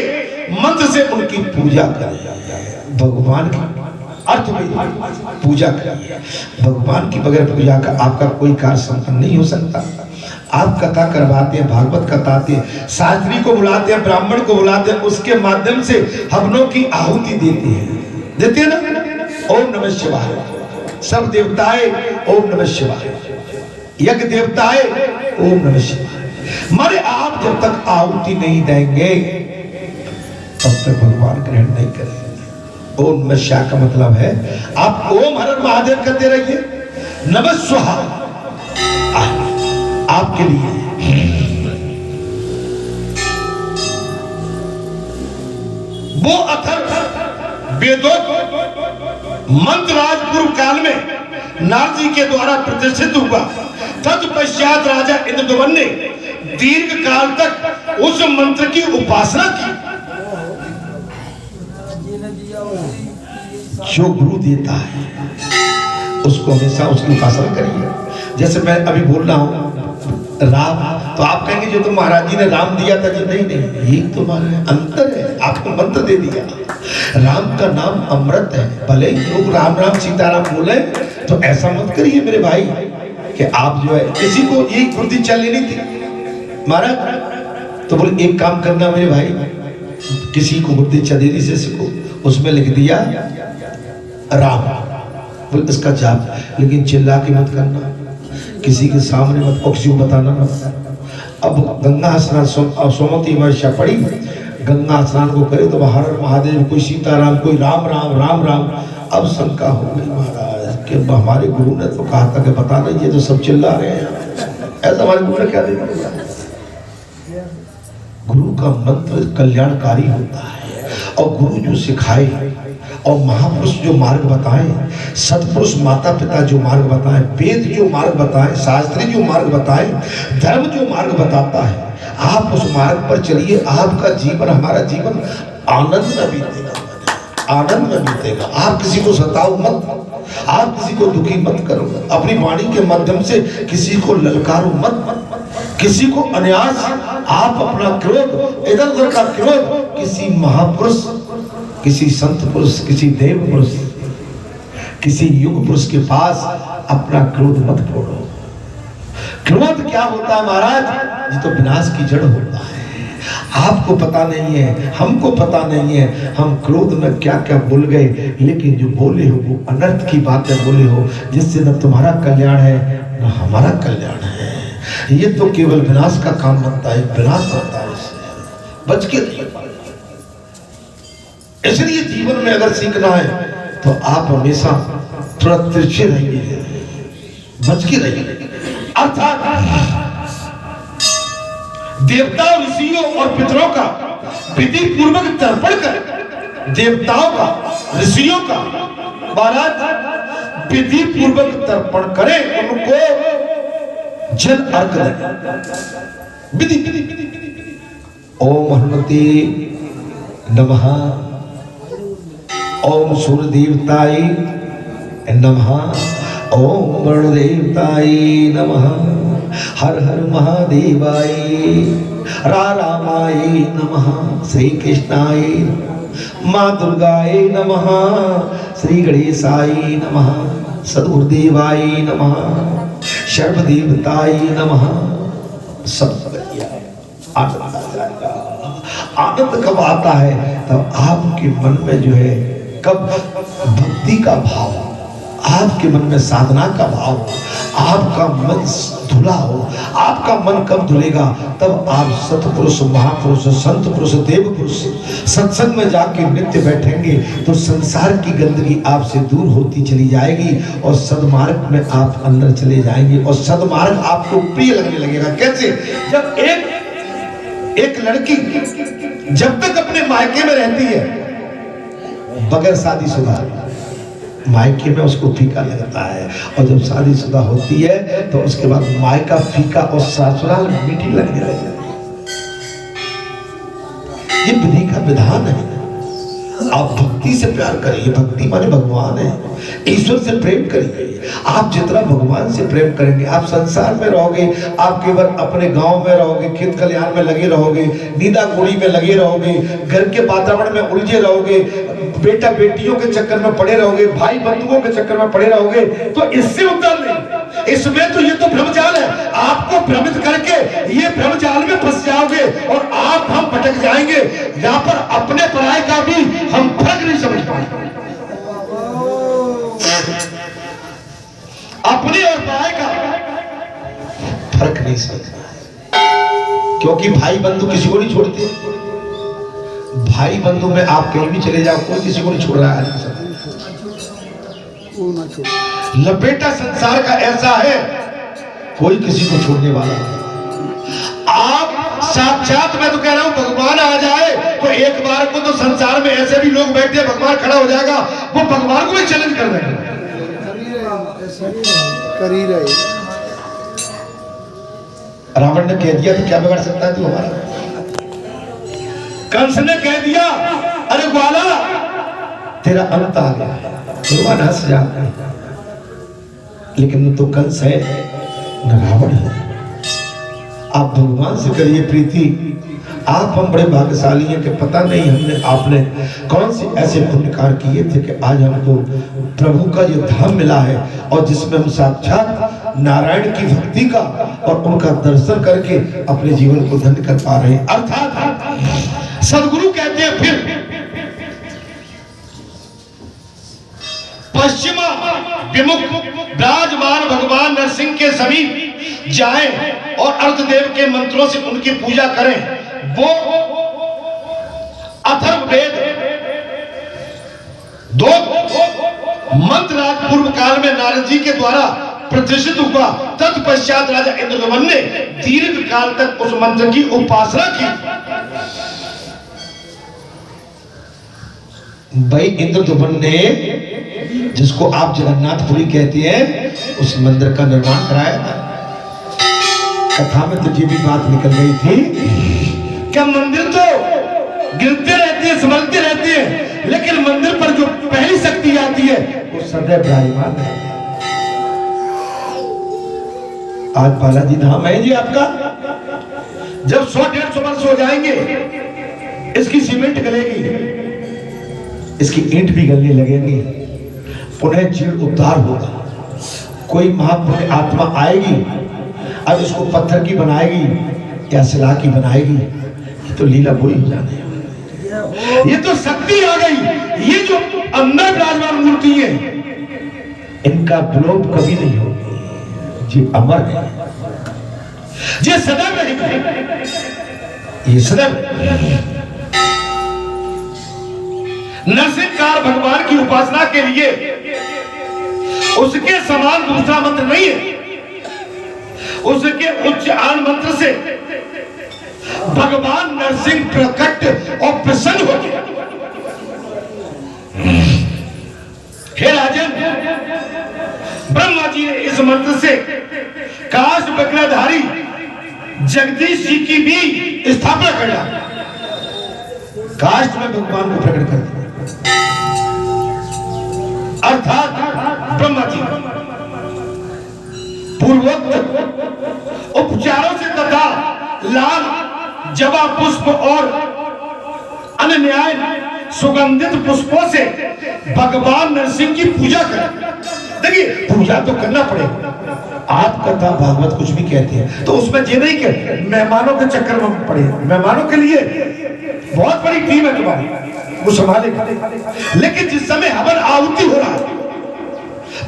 मंत्र से उनकी पूजा करें। भगवान की अर्थवेद पूजा करें। भगवान की बगैर पूजा का आपका कोई कार्य संपन्न नहीं हो सकता। आप कथा करवाते हैं, भागवत कथाते हैं, शास्त्री को बुलाते हैं, ब्राह्मण को बुलाते हैं, उसके माध्यम से हवनों की आहुति देते हैं ना। ओम नमः शिवाय, सब देवताएं ओम नमः शिवाय, यज्ञ देवताएं ओम नमः शिवाय। मारे आप जब तक आहुति नहीं देंगे तब तक भगवान ग्रहण नहीं करेंगे। ओम नमः शिवाय का मतलब है आप ओम हर हर महादेव करते रहिए, नमः स्वाहा आपके लिए। वो अथर्व वेदोक्त मंत्र राज पूर्व काल में नारद जी के द्वारा प्रतिष्ठित हुआ। तत्पश्चात राजा इंद्रद्युम्न ने दीर्घ काल तक उस मंत्र की उपासना की। जो गुरु देता है उसको हमेशा उसकी उपासना करिए। जैसे मैं अभी बोल रहा हूं, राम। तो आप कहेंगे जो तो महाराज जी ने राम दिया था जी, नहीं नहीं, ये तुम्हारे अंतर है, आपको मंत्र दे दिया। राम का नाम अमृत है। भले ही लोग राम राम सीताराम बोले, तो ऐसा मत करिए मेरे भाई कि आप जो है किसी को यही बुद्धि चल लेनी थी महाराज। तो बोले एक काम करना मेरे भाई, किसी को बुद्धि चलेनी से सीखो, उसमें लिख दिया राम, बोले इसका जाप, लेकिन चिल्ला के मत करना, किसी के सामने मत, और किसी को बताना मत। अब गंगा स्नान सोमवती अमावस्या पड़ी, गंगा स्नान को करे तो हर हर महादेव, कोई सीताराम, कोई राम राम राम राम। अब शंका हो गई महाराज कि हमारे गुरु ने तो कहा था कि बता नहीं, ये तो सब चिल्ला रहे हैं, ऐसा हमारे गुरु ने क्या देखा। गुरु का मंत्र कल्याणकारी होता है, और गुरु जो सिखाए और महापुरुष जो मार्ग बताएं, सतपुरुष माता पिता जो मार्ग बताएं, वेद जो मार्ग बताएं, शास्त्री जो मार्ग बताएं, धर्म जो मार्ग बताता है, आप उस मार्ग पर चलिए। आपका जीवन, हमारा जीवन आनंद में बीतेगा, आनंद में बीतेगा। आप किसी को सताओ मत, आप किसी को दुखी मत करो, अपनी वाणी के माध्यम से किसी को ललकारो मत, किसी को अन्यास, आप अपना क्रोध, इधर उधर का क्रोध किसी महापुरुष, किसी संत पुरुष, किसी देव पुरुष, किसी युग पुरुष के पास अपना क्रोध मत फोड़ो। क्रोध क्या होता है महाराज, ये तो विनाश की जड़ होता है। आपको पता नहीं है, हमको पता नहीं है, हम क्रोध में क्या क्या बोल गए, लेकिन जो बोले हो वो अनर्थ की बातें बोले हो, जिससे न तुम्हारा कल्याण है न हमारा कल्याण है। ये तो केवल विनाश का काम बनता है, विनाश बनता है। इससे बच के रहिए। इसलिए जीवन में अगर सीखना है तो आप हमेशा थोड़ा तिरछे रहिए, बच के रहिए। अर्थात देवताओं, ऋषियों और पितरों का विधि पूर्वक तर्पण कर, देवताओं का, ऋषियों का महाराज विधि पूर्वक तर्पण करें, उनको जल अर्घ दें, विधि। ओम हनुमते नमः, ओम सूर्य देवताय नमः, ओम वरुण देवताय नमः, हर हर महादेवाय, रामाय नमः, श्री कृष्णाय, माँ दुर्गाय नमः, श्री गणेशाय नमः, सद्गुरुदेवाय नमः, सर्वदेवताय नमः। सब आनंद आ जाएगा। आनंद कब आता है, तब आपके मन में जो है, कब भक्ति का भाव, आपके मन में साधना का भाव, आपका मन धुला हो। आपका मन कब धुलेगा, तब आप सतपुरुष, महापुरुष, संत पुरुष, देव पुरुष सत्संग में जाके नित्य बैठेंगे, तो संसार की गंदगी आपसे दूर होती चली जाएगी, और सदमार्ग में आप अंदर चले जाएंगे, और सदमार्ग आपको प्रिय लगने लगेगा। कैसे? जब एक लड़की जब तक अपने मायके में रहती है बगैर शादीशुदा, मायके में उसको फीका लगता है, और जब शादीशुदा होती है तो उसके बाद मायका फीका और ससुराल मीठी लगने लगती है। ये विधि का विधान है। आप भक्ति से प्यार करिए, भक्ति माने भगवान है, ईश्वर से प्रेम करिए। आप जितना भगवान से प्रेम करेंगे, आप संसार में रहोगे, आप केवल अपने गांव में रहोगे, खेत खलिहान में लगे रहोगे, नीदा गोड़ी में लगे रहोगे, घर के वातावरण में उलझे रहोगे, बेटा बेटियों के चक्कर में पड़े रहोगे, भाई बंधुओं के चक्कर में पड़े रहोगे, तो इससे उतर नहीं। इसमें तो ये तो भ्रमजाल है, आपको भ्रमित करके ये भ्रमजाल में फंस जाओगे, और आप हम भटक जाएंगे। यहाँ पर अपने पराये का भी हम फर्क नहीं समझ पाएंगे, अपने और पराये का फर्क नहीं समझ, क्योंकि भाई बंधु किसी को नहीं छोड़ते। भाई बंधु में आप कहीं भी चले जाओ, कोई किसी को नहीं छोड़ रहा है। लपेटा संसार का ऐसा है, कोई किसी को छोड़ने वाला नहीं। आप साक्षात, मैं तो कह रहा हूं, भगवान आ जाए तो एक बार को तो संसार में ऐसे भी लोग बैठे हैं, भगवान खड़ा हो जाएगा, वो भगवान को भी चैलेंज कर देंगे। कर ही रहे। रावण ने कह दिया तो क्या बिगाड़ सकता है तू हमारा? कंस ने कह दिया, अरे ग्वाला तेरा अंत आ गया, भगवान हंस जाता, लेकिन न तो कंस है न रावण है, आप भगवान से करिए प्रीति। आप हम बड़े भाग्यशाली हैं कि पता नहीं हमने आपने कौन से ऐसे पुण्य कार्य किए थे कि आज हमको प्रभु का ये धाम मिला है और जिसमें हम साक्षात नारायण की भक्ति का और उनका दर्शन करके अपने जीवन को धन्य कर पा रहे हैं। अर्थात सदगुरु कहते हैं फिर पश्चिमा विमुख विराजमान भगवान नरसिंह के समीप जाएं और अर्धदेव के मंत्रों से उनकी पूजा करें। वो अथर्ववेद दो मंत्र राज पूर्व काल में नारद जी के द्वारा प्रतिष्ठित हुआ। तत्पश्चात राजा इंद्रदमन ने दीर्घ काल तक उस मंत्र की उपासना की। भाई इंद्रदमन ने, जिसको आप जगन्नाथपुरी कहते हैं, उस मंदिर का निर्माण कराया था। कथा में तो ये भी बात निकल गई थी क्या मंदिर तो गिरते रहते हैं, संभलते रहते हैं, लेकिन मंदिर पर जो पहली शक्ति आती है वो सदैव विराजमान है। आज बालाजी धाम है जी आपका। जब 100-150 वर्ष हो जाएंगे इसकी सीमेंट गलेगी, इसकी ईंट भी गलने लगेंगी, पुनः जीव उद्धार होगा। कोई महापुण्य आत्मा आएगी, अब इसको पत्थर की बनाएगी या शिला की बनाएगी, ये तो लीला पूरी हो जाने, ये तो शक्ति आ गई। ये जो अंदर विराजमान मूर्ति है इनका विलोप कभी नहीं होगी, जी अमर है, ये सदैव रहेगा, ये सदैव। नरसिंहकार भगवान की उपासना के लिए उसके समान दूसरा मंत्र नहीं है। उसके उच्चारण मंत्र से भगवान नरसिंह प्रकट और प्रसन्न हो गया। हे राजन, ब्रह्मा जी ने इस मंत्र से काष्ठ विग्रहधारी जगदीश जी की भी स्थापना कर दी। काष्ठ में भगवान को प्रकट कर दिया, अर्थात ब्रह्मा जी पूर्वोक्त उपचारों से तथा लाल जवा पुष्प और अन्य न्याय सुगंधित पुष्पों से भगवान नरसिंह की पूजा करें। देखिए पूजा तो करना पड़ेगा। आप कथा भागवत कुछ भी कहते हैं तो उसमें ये नहीं कि मेहमानों के चक्कर में पड़े। मेहमानों के लिए बहुत बड़ी टीम है तुम्हारी, वो संभालेगा। लेकिन जिस समय हवन आहुति हो रहा है,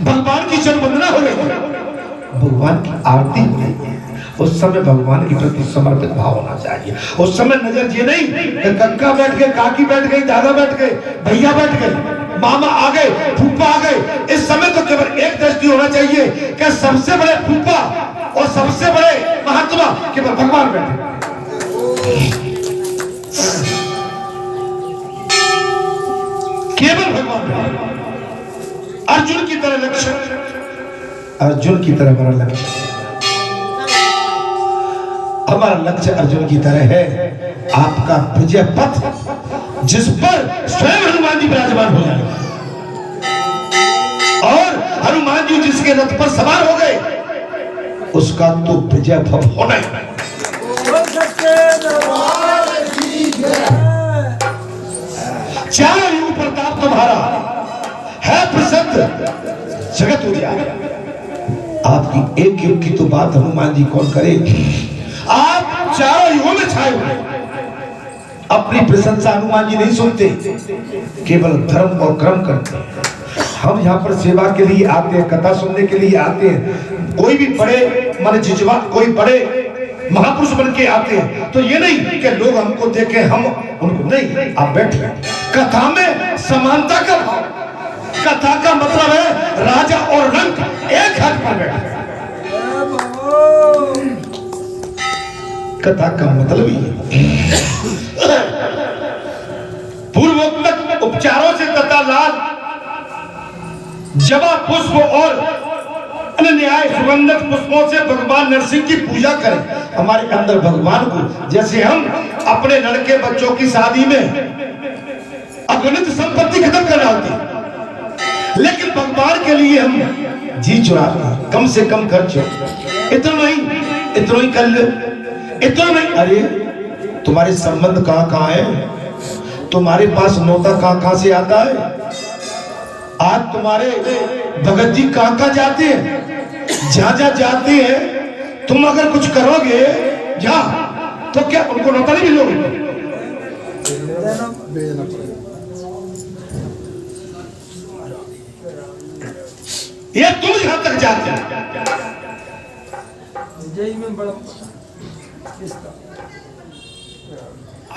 भगवान की चरणवंदना हो रही है, भगवान की आरती हो रही है, उस समय भगवान के प्रति समर्पित भाव होना चाहिए। उस समय नजर ये नहीं कि कक्का बैठ गए, काकी बैठ गई, दादा बैठ गए, भैया बैठ गए, मामा आ गए, फूफा आ गए। इस समय तो केवल एक दृष्टि होना चाहिए कि सबसे बड़े फूफा और सबसे बड़े महात्मा केवल भगवान बैठे। केवल भगवान बैठे। अर्जुन की तरह लक्ष्य, अर्जुन की तरह हमारा लक्ष्य, हमारा लक्ष्य अर्जुन की तरह है आपका विजय पथ, जिस पर स्वयं हनुमान जी विराजमान हो जाएंगे। और हनुमान जी जिसके रथ पर सवार हो गए उसका तो विजय भव होना ही। चारों युग प्रताप तुम्हारा है प्रसिद्ध जगत हो जाए। आपकी एक युग की तो बात हनुमान जी कौन करे। आप चारों युगों में छाए हुए। अपनी प्रशंसा हनुमान जी नहीं सुनते, केवल धर्म और कर्म करते हैं। हम यहाँ पर सेवा के लिए आते हैं, कथा सुनने के लिए आते हैं। कोई भी बड़े माने जिजवा, कोई बड़े महापुरुष बन के आते हैं तो ये नहीं कि लोग हमको देखें हम उनको, नहीं। आप बैठ रहे कथा में समानता का भाव। कथा का मतलब है राजा और रंक एक हाथ पर बैठे। कथा का मतलब ही पूर्वोक्त उपचारों से तथा लाल जवा पुष्प और अन्य न्याय सुगंधित पुष्पों से भगवान नरसिंह की पूजा करें। हमारे अंदर भगवान को, जैसे हम अपने लड़के बच्चों की शादी में अगणित संपत्ति खत्म कर डालते, लेकिन भगवान के लिए हम जी चुराते, कम से कम खर्च, इतना नहीं, इतना ही कर लो। इतना नहीं, अरे तुम्हारे संबंध कहां कहां है, तुम्हारे पास नौता कहां कहां से आता है, आज तुम्हारे भगत जी कहां कहां जाते हैं, जहां जहां जाते हैं तुम अगर कुछ करोगे जा तो क्या उनको नौता नहीं मिलोगे? ये तुम यहां तक जाते हो, जय में बड़ा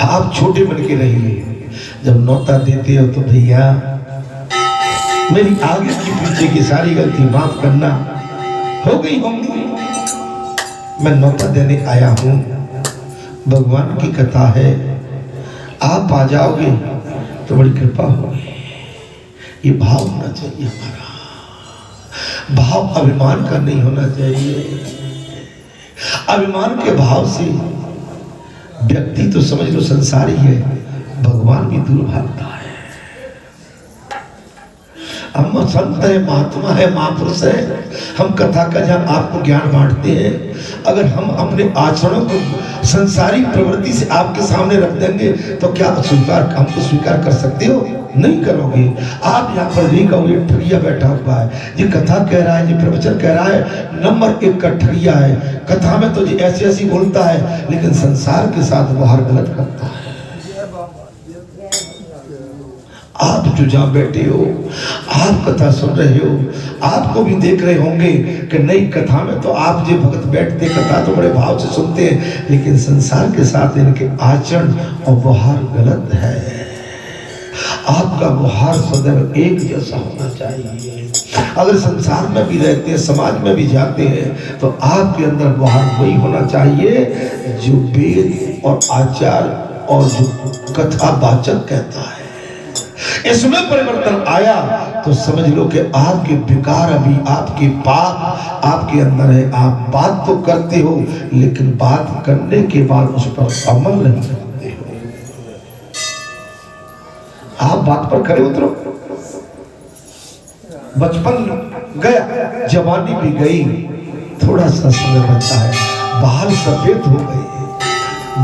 आप छोटे बन के रहिए, जब नौता देते हो तो भैया मेरी आगे की पीछे की सारी गलती माफ करना, हो गई होंगी, मैं नौता देने आया हूं, भगवान की कथा है, आप आ जाओगे तो बड़ी कृपा होगी। ये भाव होना चाहिए हमारा, भाव अभिमान का नहीं होना चाहिए। अभिमान के भाव से व्यक्ति तो समझ लो संसारी है, भगवान भी दूर भागता है। हम संत है, महात्मा है, महापुरुष है, हम कथा का जहाँ आपको ज्ञान बांटते हैं, अगर हम अपने आचरणों को संसारी प्रवृत्ति से आपके सामने रख देंगे तो क्या हमको स्वीकार कर सकते हो? नहीं करोगे। आप यहाँ पर नहीं कहोगे ठगिया बैठा हुआ है, ये कथा कह रहा है, ये प्रवचन कह रहा है, नंबर 1 का ठगिया है, कथा में तो ये ऐसी ऐसी बोलता है लेकिन संसार के साथ वो हर गलत करता है। आप जो जहाँ बैठे हो, आप कथा सुन रहे हो, आपको भी देख रहे होंगे कि नई कथा में तो आप जो भगत बैठते कथा तो बड़े भाव से सुनते हैं, लेकिन संसार के साथ इनके आचरण और व्यवहार गलत है। आपका व्यवहार सदैव एक जैसा होना चाहिए। अगर संसार में भी रहते हैं, समाज में भी जाते हैं, तो आपके अंदर व्यवहार वही होना चाहिए जो वेद और आचार और जो कथावाचक कहता है। इसमें परिवर्तन आया तो समझ लो कि आपके विकार अभी, आपके पाप आपके अंदर है। आप बात तो करते हो लेकिन बात करने के बाद उस पर अमल नहीं करते हो। आप बात पर खड़े उतरो। बचपन गया, जवानी भी गई, थोड़ा सा समय बचा है, बाल सफेद हो गए,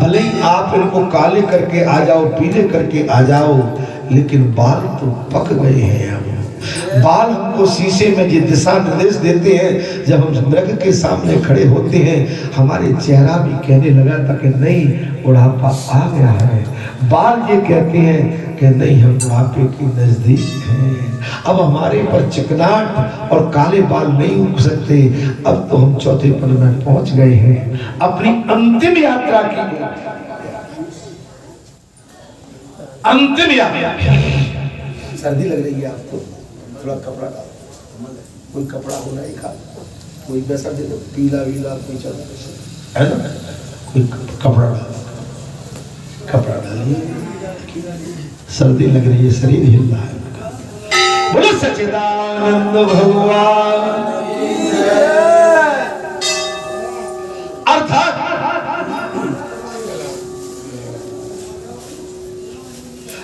भले ही आप इनको काले करके आ जाओ, पीले करके आ जाओ, लेकिन बाल तो पक गए हैं। हम बाल हमको शीशे में ये दिशा निर्देश देते हैं। जब हम मृग के सामने खड़े होते हैं, हमारे चेहरा भी कहने लगा था कि नहीं, बुढ़ापा आ गया है। बाल ये कहते हैं कि नहीं, हम बुढ़ापे के नजदीक हैं। अब हमारे पर चिकनाहट और काले बाल नहीं उग सकते। अब तो हम चौथे पल में पहुंच गए हैं अपनी अंतिम यात्रा की, अंतिम यात्रा। सर्दी लग रही है आपको, थोड़ा कपड़ा डालो, कोई कपड़ा होना ही खा, कोई वैसा दे दो, पीला वीला कोई चल है ना, कोई कपड़ा डालो, कपड़ा डालिए। सर्दी लग रही है, शरीर हिल रहा है। बोलो सच्चिदानंद भगवान। अर्थात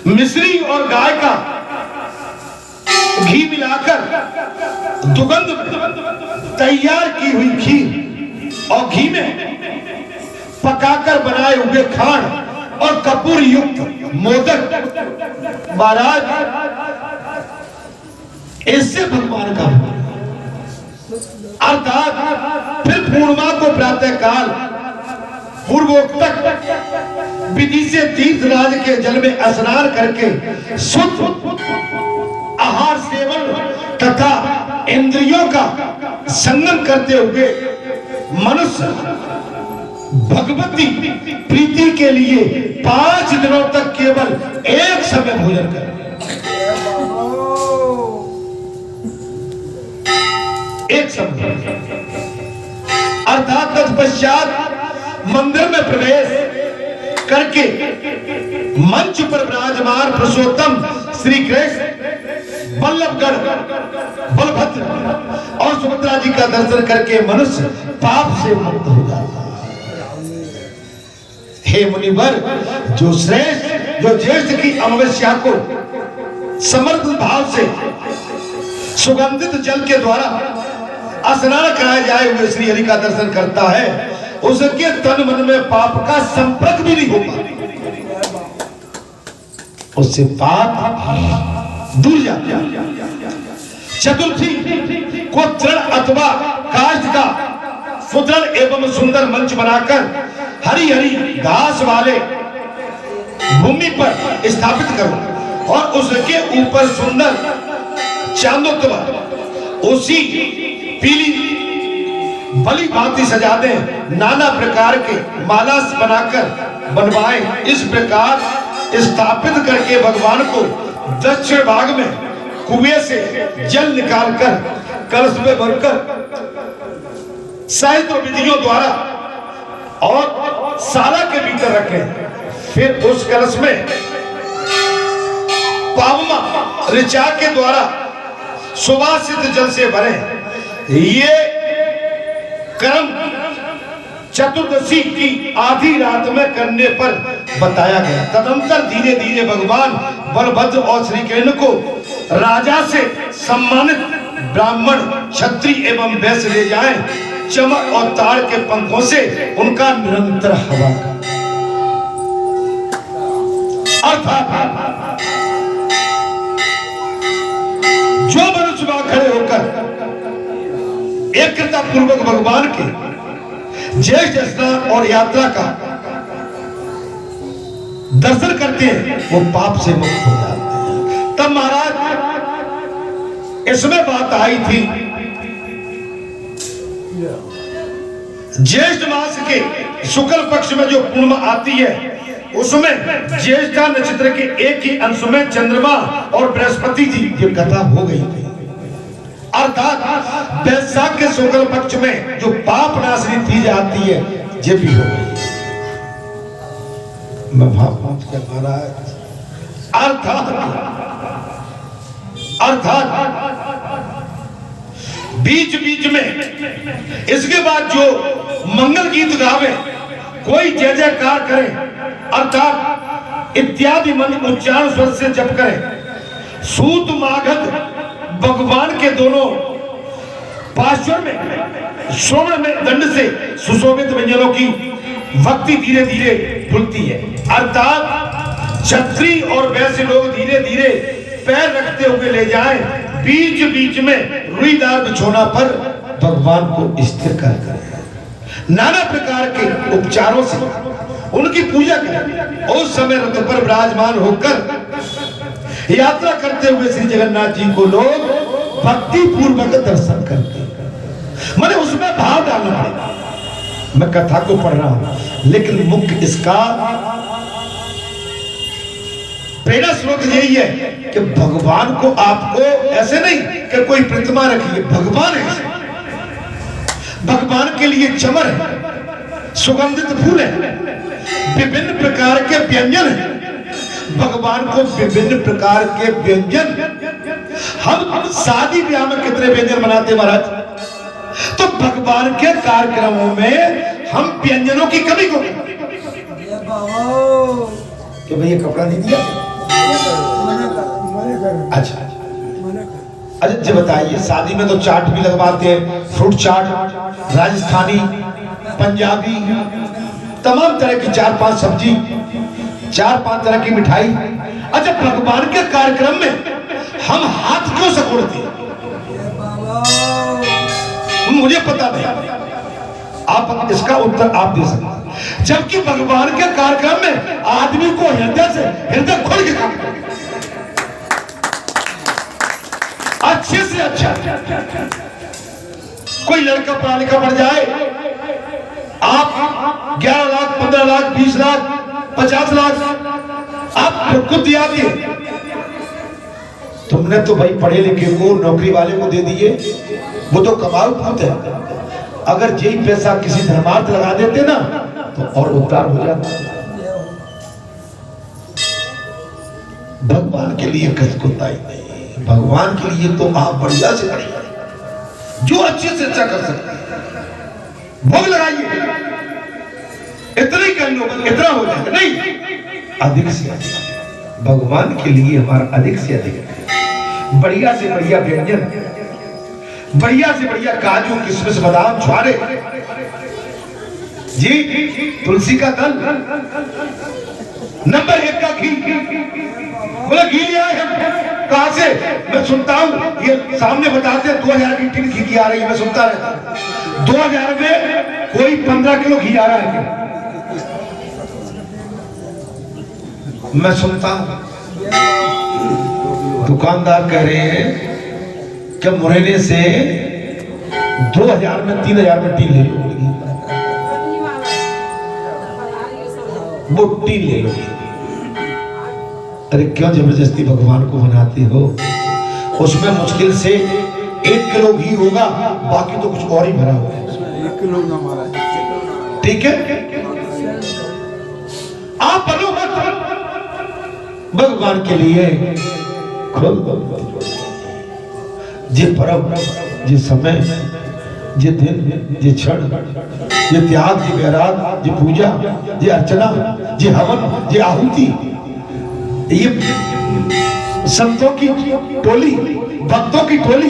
मिश्री और गाय का घी मिलाकर दुगंध तैयार की हुई खीर और घी में पकाकर बनाए हुए खांड और कपूर युक्त मोदक, महाराज इससे भगवान का अर्थात फिर पूर्णिमा को प्रातः काल पूर्वोक्त विधि से तीर्थराज के जल में स्नान करके शुद्ध आहार सेवन तथा इंद्रियों का संगम करते हुए मनुष्य भगवती प्रीति के लिए 5 दिनों तक केवल एक समय भोजन करे। एक समय अर्थात तत्पश्चात मंदिर में प्रवेश करके मंच पर विराजमान पुरुषोत्तम श्री कृष्ण, बल्लभगढ़, बलभद्र और सुभद्रा जी का दर्शन करके मनुष्य पाप से मुक्त हो जाता है। हे मुनिवर, जो श्रेष्ठ, जो ज्येष्ठ की अमावस्या को समर्थ भाव से सुगंधित जल के द्वारा स्नान कराए जाए हुए श्री हरि का दर्शन करता है, उसके तन मन में पाप का संपर्क भी नहीं होगा, उससे पाप दूर जाता। चतुर्थी को तृण अथवा काष्ठ का सुदृढ़ एवं सुंदर मंच बनाकर हरी हरी घास वाले भूमि पर स्थापित करो और उसके ऊपर सुंदर चांदोत्तव उसी पीली बलि भांति सजा दे, नाना प्रकार के माला बनाकर बनवाएं। इस प्रकार स्थापित करके भगवान को दक्षिण भाग में कुएं से जल निकालकर कलश में भरकर साहित्य विधियों द्वारा और साला के भीतर रखें। फिर उस कलश में पावमा ऋचा के द्वारा सुवासित जल से भरें। ये कर्म चतुर्दशी की आधी रात में करने पर बताया गया। तदंतर धीरे धीरे भगवान बलभद्र और श्री कृष्ण को राजा से सम्मानित ब्राह्मण क्षत्रिय एवं वैश्य ले जाएं। चमक और ताड़ के पंखों से उनका निरंतर हवा अर्थात जो मनुष्य वहां खड़े होकर एकता पूर्वक भगवान के ज्येष्ठ स्नान और यात्रा का दर्शन करते हैं वो पाप से मुक्त हो जाते हैं। तब महाराज इसमें बात आई थी, ज्येष्ठ मास के शुक्ल पक्ष में जो पूर्णिमा आती है उसमें ज्येष्ठा नक्षत्र के एक ही अंश में चंद्रमा और बृहस्पति जी की कथा हो गई थी। अर्थात वैशाख के शुक्ल पक्ष में जो पाप नाशनी तीज आती है ये भी हो गई। मैं भाव के महाराज अर्थात बीच बीच में इसके बाद जो मंगल गीत गावे, कोई जय जयकार करे, अर्थात इत्यादि मंत्र उच्चारण स्वर से जप करे। सूत मागध भगवान के दोनों पार्श्व में स्वर्ण में दंड से सुशोभित व्यंजनों की भक्ति धीरे धीरे खुलती है। अर्थात क्षत्रिय और वैश्य लोग धीरे धीरे पैर रखते हुए ले जाएं। बीच बीच में रुईदार बिछोना पर भगवान को स्थिर कर नाना प्रकार के उपचारों से उनकी पूजा करें। उस समय रथ पर विराजमान होकर यात्रा करते हुए श्री जगन्नाथ जी को लोग भक्ति पूर्वक दर्शन करते हैं। मैंने उसमें भाव डालना पड़ेगा। मैं कथा को पढ़ रहा हूं लेकिन मुख्य इसका पहला श्लोक यही है कि भगवान को आपको ऐसे नहीं कि कोई प्रतिमा रखिए, भगवान है, भगवान के लिए चमर है, सुगंधित फूल है, विभिन्न प्रकार के व्यंजन है। भगवान को विभिन्न प्रकार के व्यंजन, हम शादी ब्याह में कितने व्यंजन बनाते महाराज, तो भगवान के कार्यक्रमों में हम व्यंजनों की कमी को कि भैया कपड़ा नहीं दिया। अच्छा जी बताइए, शादी में तो चाट भी लगवाते हैं, फ्रूट चाट, राजस्थानी, पंजाबी, तमाम तरह की 4-5 सब्जी, 4-5 तरह की मिठाई। अच्छा भगवान के कार्यक्रम में हम हाथ क्यों सिकोड़ते हैं? मुझे पता नहीं, आप इसका उत्तर आप दे सकते हैं। जबकि भगवान के कार्यक्रम में आदमी को हृदय खोल के काम करना अच्छे से अच्छा। कोई लड़का पढ़ा लिखा पढ़ जाए, आप 11 लाख, 15 लाख, 20 लाख, 50 लाख आप खुद दिया दिए। तुमने तो भाई पढ़े लिखे को, नौकरी वाले को दे दिए, वो तो कमाल खुद है। अगर यही पैसा किसी धर्मार्थ लगा देते ना तो और उद्धार हो जाता। भगवान के लिए कसकुताई नहीं, भगवान के लिए तो आप बढ़िया से बढ़िया जो अच्छे से अच्छा कर सकते हैं भोग लगाइए, इतना ही कर लो, इतना हो जाएगा। नहीं, अधिक से अधिक भगवान के लिए हमारा अधिक से अधिक बढ़िया से बढ़िया व्यंजन, बढ़िया से बढ़िया काजू, किशमिश, बादाम, छुआरे, जी तुलसी का दल, नंबर 1 का घी। बोला घी लिया है कहां से? मैं सुनता हूं ये सामने बताते हैं 2000 की टिन घी आ रही है, मैं सुनता रहता। 2000 में कोई 15 किलो घी आ रहा है क्या? मैं सुनता हूं दुकानदार कह रहे हैं कि मुरैने से 2000 में 3000 में टीन ले लो, वो टीन ले लो। अरे क्यों जबरदस्ती भगवान को बनाते हो? उसमें मुश्किल से 1 किलो घी होगा, बाकी तो कुछ और ही भरा हुआ है। 1 किलो ना हमारा, ठीक है, आप बनो मत भगवान के लिए। खोल दो जे परम, जे समय, जे दिन, जे क्षण, जे त्याग, जे वैराग, जे पूजा, जे अर्चना, जे हवन, जे आहुति, ये संतों की टोली, भक्तों की टोली,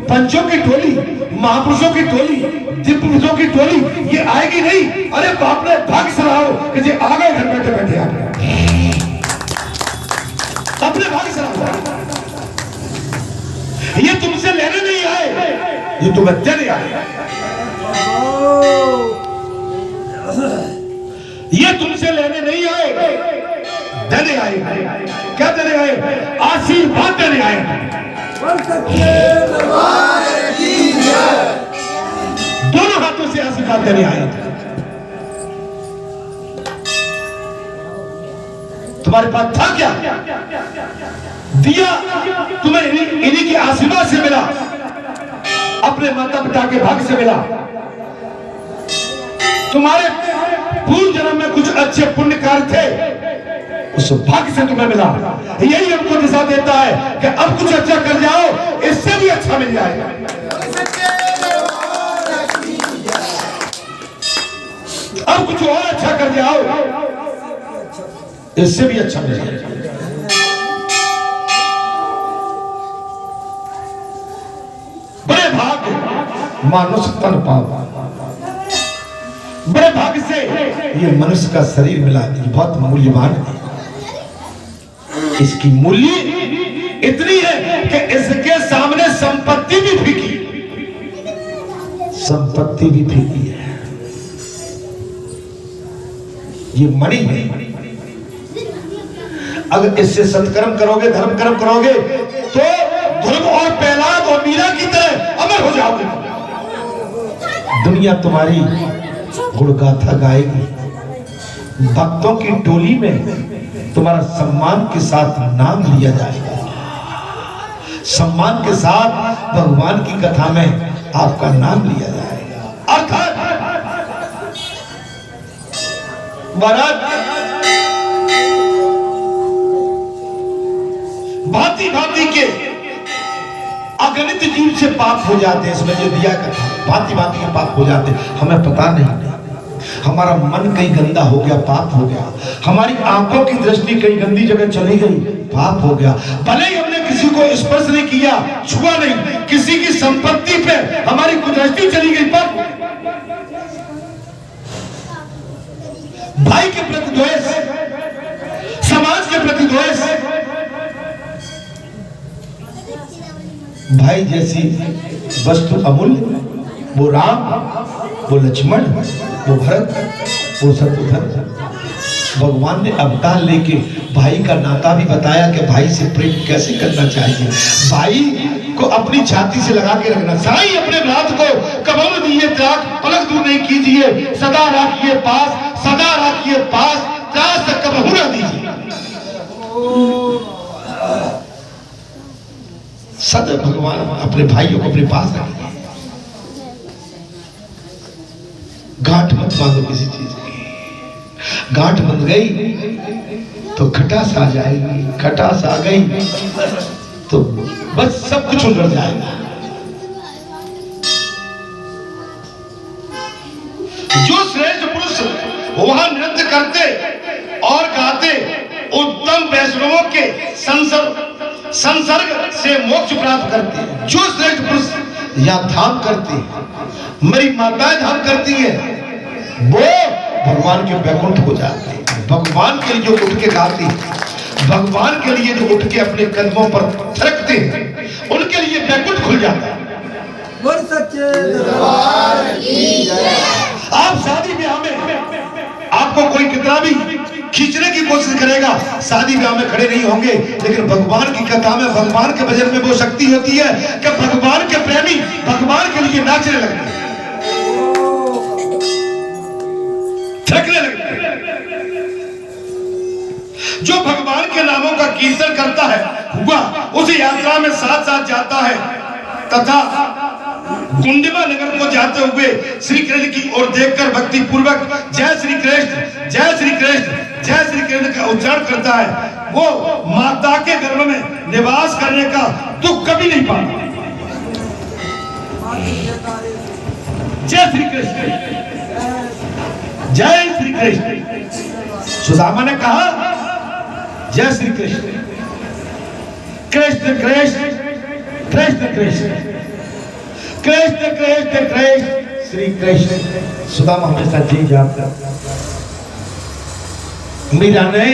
पंचों की टोली, महापुरुषों की टोली, दिव्य पुरुषों की टोली, ये आएगी नहीं। अरे बाप रे, भाग से रहो कि जे आ गए, घर बैठे बैठे आ गए, अपने भाग से रहो। ये तुमसे लेने नहीं आए, ये तुम्हें देने आए। ये तुमसे लेने नहीं आए, देने आए। क्या देने आए? आशीर्वाद देने आए। दोनों हाथों से आशीर्वाद देने आए। तुम्हारे पास था क्या? दिया तुम्हें इन्हीं के आशीर्वाद से मिला, अपने माता पिता के भाग्य से मिला। तुम्हारे पूर्व जन्म में कुछ अच्छे पुण्य कार्य थे, उस भाग्य से तुम्हें मिला। यही हमको दिशा देता है कि अब कुछ अच्छा कर जाओ, इससे भी अच्छा मिल जाएगा। अब कुछ और अच्छा कर जाओ, इससे भी अच्छा मिल जाएगा। बड़े भाग्य मानुष तन पाओ, बड़े भाग्य से ये मनुष्य का शरीर मिला, ये बहुत मूल्यवान है। इसकी मूल्य इतनी है कि इसके सामने संपत्ति भी फीकी, संपत्ति भी फीकी है। ये मणि है, अगर इससे सत्कर्म करोगे, धर्म कर्म करोगे, तो ध्रुव और प्रहलाद और मीरा की तरह अमर हो जाओगे। दुनिया तुम्हारी गुणगाथा गाएगी, भक्तों की टोली में तुम्हारा सम्मान के साथ नाम लिया जाएगा, सम्मान के साथ भगवान की कथा में आपका नाम लिया जाएगा। अर्थात महाराज भांति भांति के अगणित जीव से पाप हो जाते हैं। इसमें जो दिया कथा, भांति भांति के पाप हो जाते हैं, हमें पता नहीं। हमारा मन कहीं गंदा हो गया, पाप हो गया। हमारी आंखों की दृष्टि कहीं गंदी जगह चली गई, पाप हो गया। भले ही हमने किसी को स्पर्श नहीं किया, छुआ नहीं, किसी की संपत्ति पे हमारी कुदृष्टि चली गई, पाप। भाई के प्रति द्वेष, समाज के प्रति द्वेष, भाई जैसी वस्तु अमूल्य, वो राम, वो लक्ष्मण, वो भरत, वो शत्रुघ्न। भगवान ने अवतार लेके भाई का नाता भी बताया कि भाई से प्रेम कैसे करना चाहिए। भाई को अपनी छाती से लगा के रखना। साईं अपने भ्रात को कबूल दिए त्याग, पलक दूर नहीं कीजिए, सदा रखिए पास, सदा रखिए पास, त्रास कबहू न दीजिए। सदा भगवान अपने भाइयों को अपने पास रखिए। गांठ मत बांधो किसी चीज की। गांठ बंध गई तो खटास आ जाएगी, खटास आ गई तो बस सब कुछ उलझ जाएगा। जो श्रेष्ठ पुरुष वहां नृत्य करते और गाते, उत्तम वैष्णवों के संसर्ग से मोक्ष प्राप्त करते हैं। जो श्रेष्ठ पुरुष यहाँ धाम करते हैं, मेरी माताएं धाम करती है, वो भगवान के वैकुंठ हो जाते हैं। भगवान के लिए जो उठ के गाते हैं, भगवान के लिए जो उठ के अपने कदमों पर थिरकते हैं, उनके लिए वैकुंठ खुल जाता है। बोल सच्चे दरबार की जय। आप शादी ब्याह में आपको कोई कितना भी खींचने की कोशिश करेगा, शादी ब्याह में खड़े नहीं होंगे। लेकिन भगवान की कथा में, भगवान के भजन में वो शक्ति होती है कि भगवान के प्रेमी भगवान के लिए नाचने लगते हैं, थिरकने लगते हैं। जो भगवान के नामों का कीर्तन करता है हुआ उस यात्रा में साथ साथ जाता है तथा गुंडिमा नगर को जाते हुए श्री कृष्ण की ओर देखकर भक्ति पूर्वक जय श्री कृष्ण, जय श्री कृष्ण, जय श्री कृष्ण का उच्चारण करता है। वो माता के गर्भ में निवास करने का दुख कभी नहीं पाता। जय श्री कृष्ण, जय श्री कृष्ण। सुदामा ने कहा जय श्री कृष्ण, कृष्ण कृष्ण कृष्ण कृष्ण, कृष्ण कृष्ण कृष्ण श्री कृष्ण। सुदामा हमेशा जी जाता। मीरा ने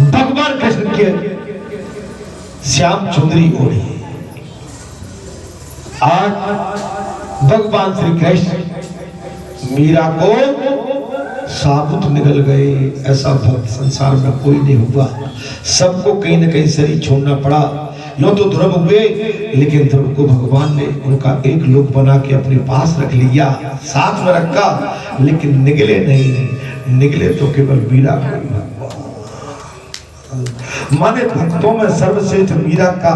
भगवान कृष्ण के श्याम चुंदरी ओढ़ी। आज भगवान श्री कृष्ण मीरा को साबुत निकल गए। ऐसा भक्त संसार में कोई नहीं हुआ। सबको कहीं न कहीं शरीर छोड़ना पड़ा। यूं तो ध्रुव हुए, लेकिन ध्रुव को भगवान ने उनका एक लोक बना के अपने पास रख लिया, साथ में रखा, लेकिन निकले नहीं। निकले तो केवल मीरा को। माने भक्तों में सर्वश्रेष्ठ मीरा का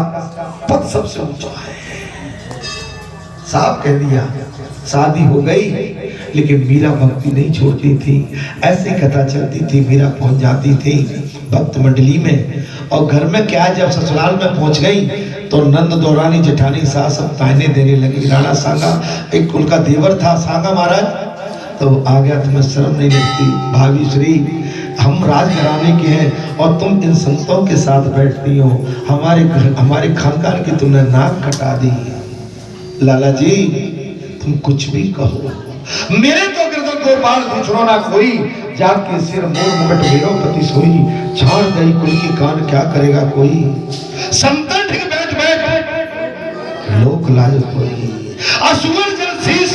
पद सबसे ऊंचा है। साफ कह दिया। शादी हो गई लेकिन मीरा भक्ति नहीं छोड़ती थी। ऐसी कथा चलती थी, मीरा पहुंच जाती थी भक्त मंडली में। और घर में क्या, जब ससुराल में पहुंच गई तो नंद दौरानी जेठानी सास सब ताने देने लगी। राणा सांगा, एक उनका देवर था सांगा महाराज, तो आ गया, तुम्हें शर्म नहीं लगती? भाभी श्री, हम राजघराने के हैं और तुम इन संतों के साथ बैठती हो, हमारे खानदान की तुमने नाक कटा दी। लाला जी तुम कुछ भी कहो, मेरे तो गिरधर गोपाल पूछो ना कोई, जाके सिर मोर मुकुट वीरोपति सोई, छाड़ गई कुल की कान क्या करेगा कोई, संतन ठीक बैठ बैठ लोक लाज कोई, असुर जल शीश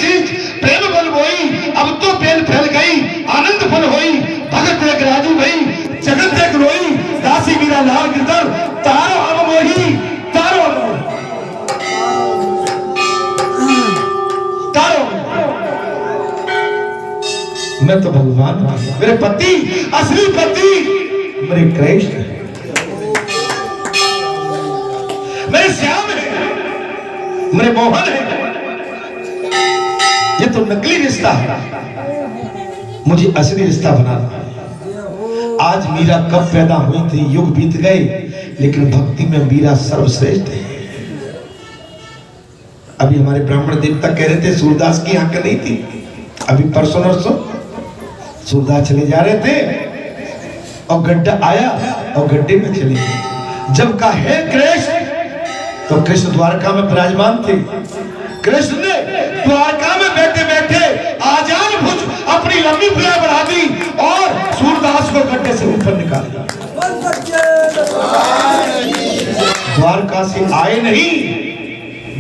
प्रेम बल बोई, अब तो बेल फैल गई आनंद फल होई, भगत देख राजू भई जगत देख रोई, दासी मीरा लाल गिरधर तारो अब मोही, तारो अब मैं तो भगवान हूं, मेरे पति, असली पति मेरे कृष्ण, मेरे श्याम है, मेरे मोहन है। ये तो नकली रिश्ता है, मुझे असली रिश्ता बनाना है। आज मीरा कब पैदा हुई थी, युग बीत गए, लेकिन भक्ति में मीरा सर्वश्रेष्ठ है। अभी हमारे ब्राह्मण देवता कह रहे थे सूरदास की आंख नहीं थी। अभी परसों नरसों सूरदास चले जा रहे थे और गड्ढा आया और गड्ढे में चले गए। जब कहा हे कृष्ण, तो कृष्ण द्वारका में विराजमान थे। कृष्ण ने द्वारका में बैठे बैठे आजान भुज अपनी लंबी भुजा बढ़ा दी और सूरदास को गड्ढे से ऊपर निकाल दिया। द्वारका से आए नहीं,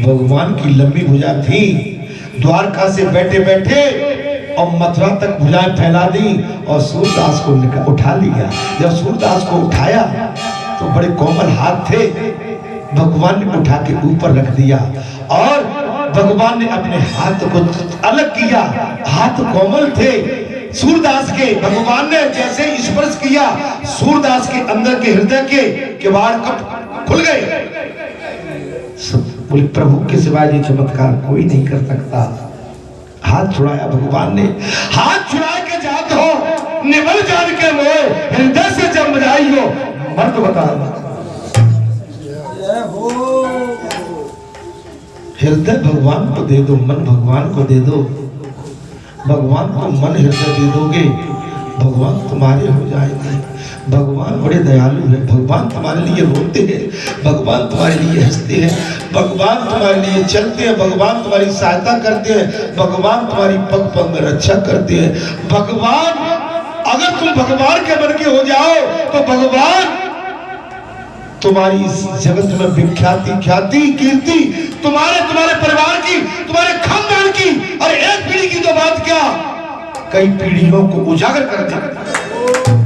भगवान की लंबी भुजा थी। द्वारका से बैठे बैठे और मथुरा तक भुजाएं फैला दी और सूरदास को उठा लिया। जब सूरदास को उठाया तो बड़े कोमल हाथ थे, भगवान ने उठा के ऊपर रख दिया और भगवान ने अपने हाथ को अलग किया। हाथ कोमल थे सूरदास के, भगवान ने जैसे स्पर्श किया सूरदास के अंदर के हृदय के किवाड़ कब खुल गए। बोले प्रभु के सिवाय ये चमत्कार कोई नहीं कर सकता। हाथ छुड़ाया भगवान ने, हाथ छुड़ा के जात हो निबल जान के मोह, हृदय से जब मजाई हो मर्द बता। हृदय भगवान को दे दो, मन भगवान को दे दो। भगवान को मन हृदय दे दोगे भगवान तुम्हारे हो जाएंगे। भगवान बड़े दयालु है, भगवान तुम्हारे लिए रोते हैं, भगवान तुम्हारे लिए हंसते हैं, भगवान तुम्हारे लिए चलते हैं, भगवान तुम्हारी सहायता करते हैं, भगवान तुम्हारी पग पग में रक्षा करते हैं। भगवान, अगर तुम भगवान के मन के हो जाओ तो भगवान तुम्हारी इस जगत में विख्याति, ख्याति, कीर्ति तुम्हारे परिवार की, तुम्हारे खानदान की, और एक पीढ़ी की तो बात क्या, कई पीढ़ियों को उजागर कर देगा।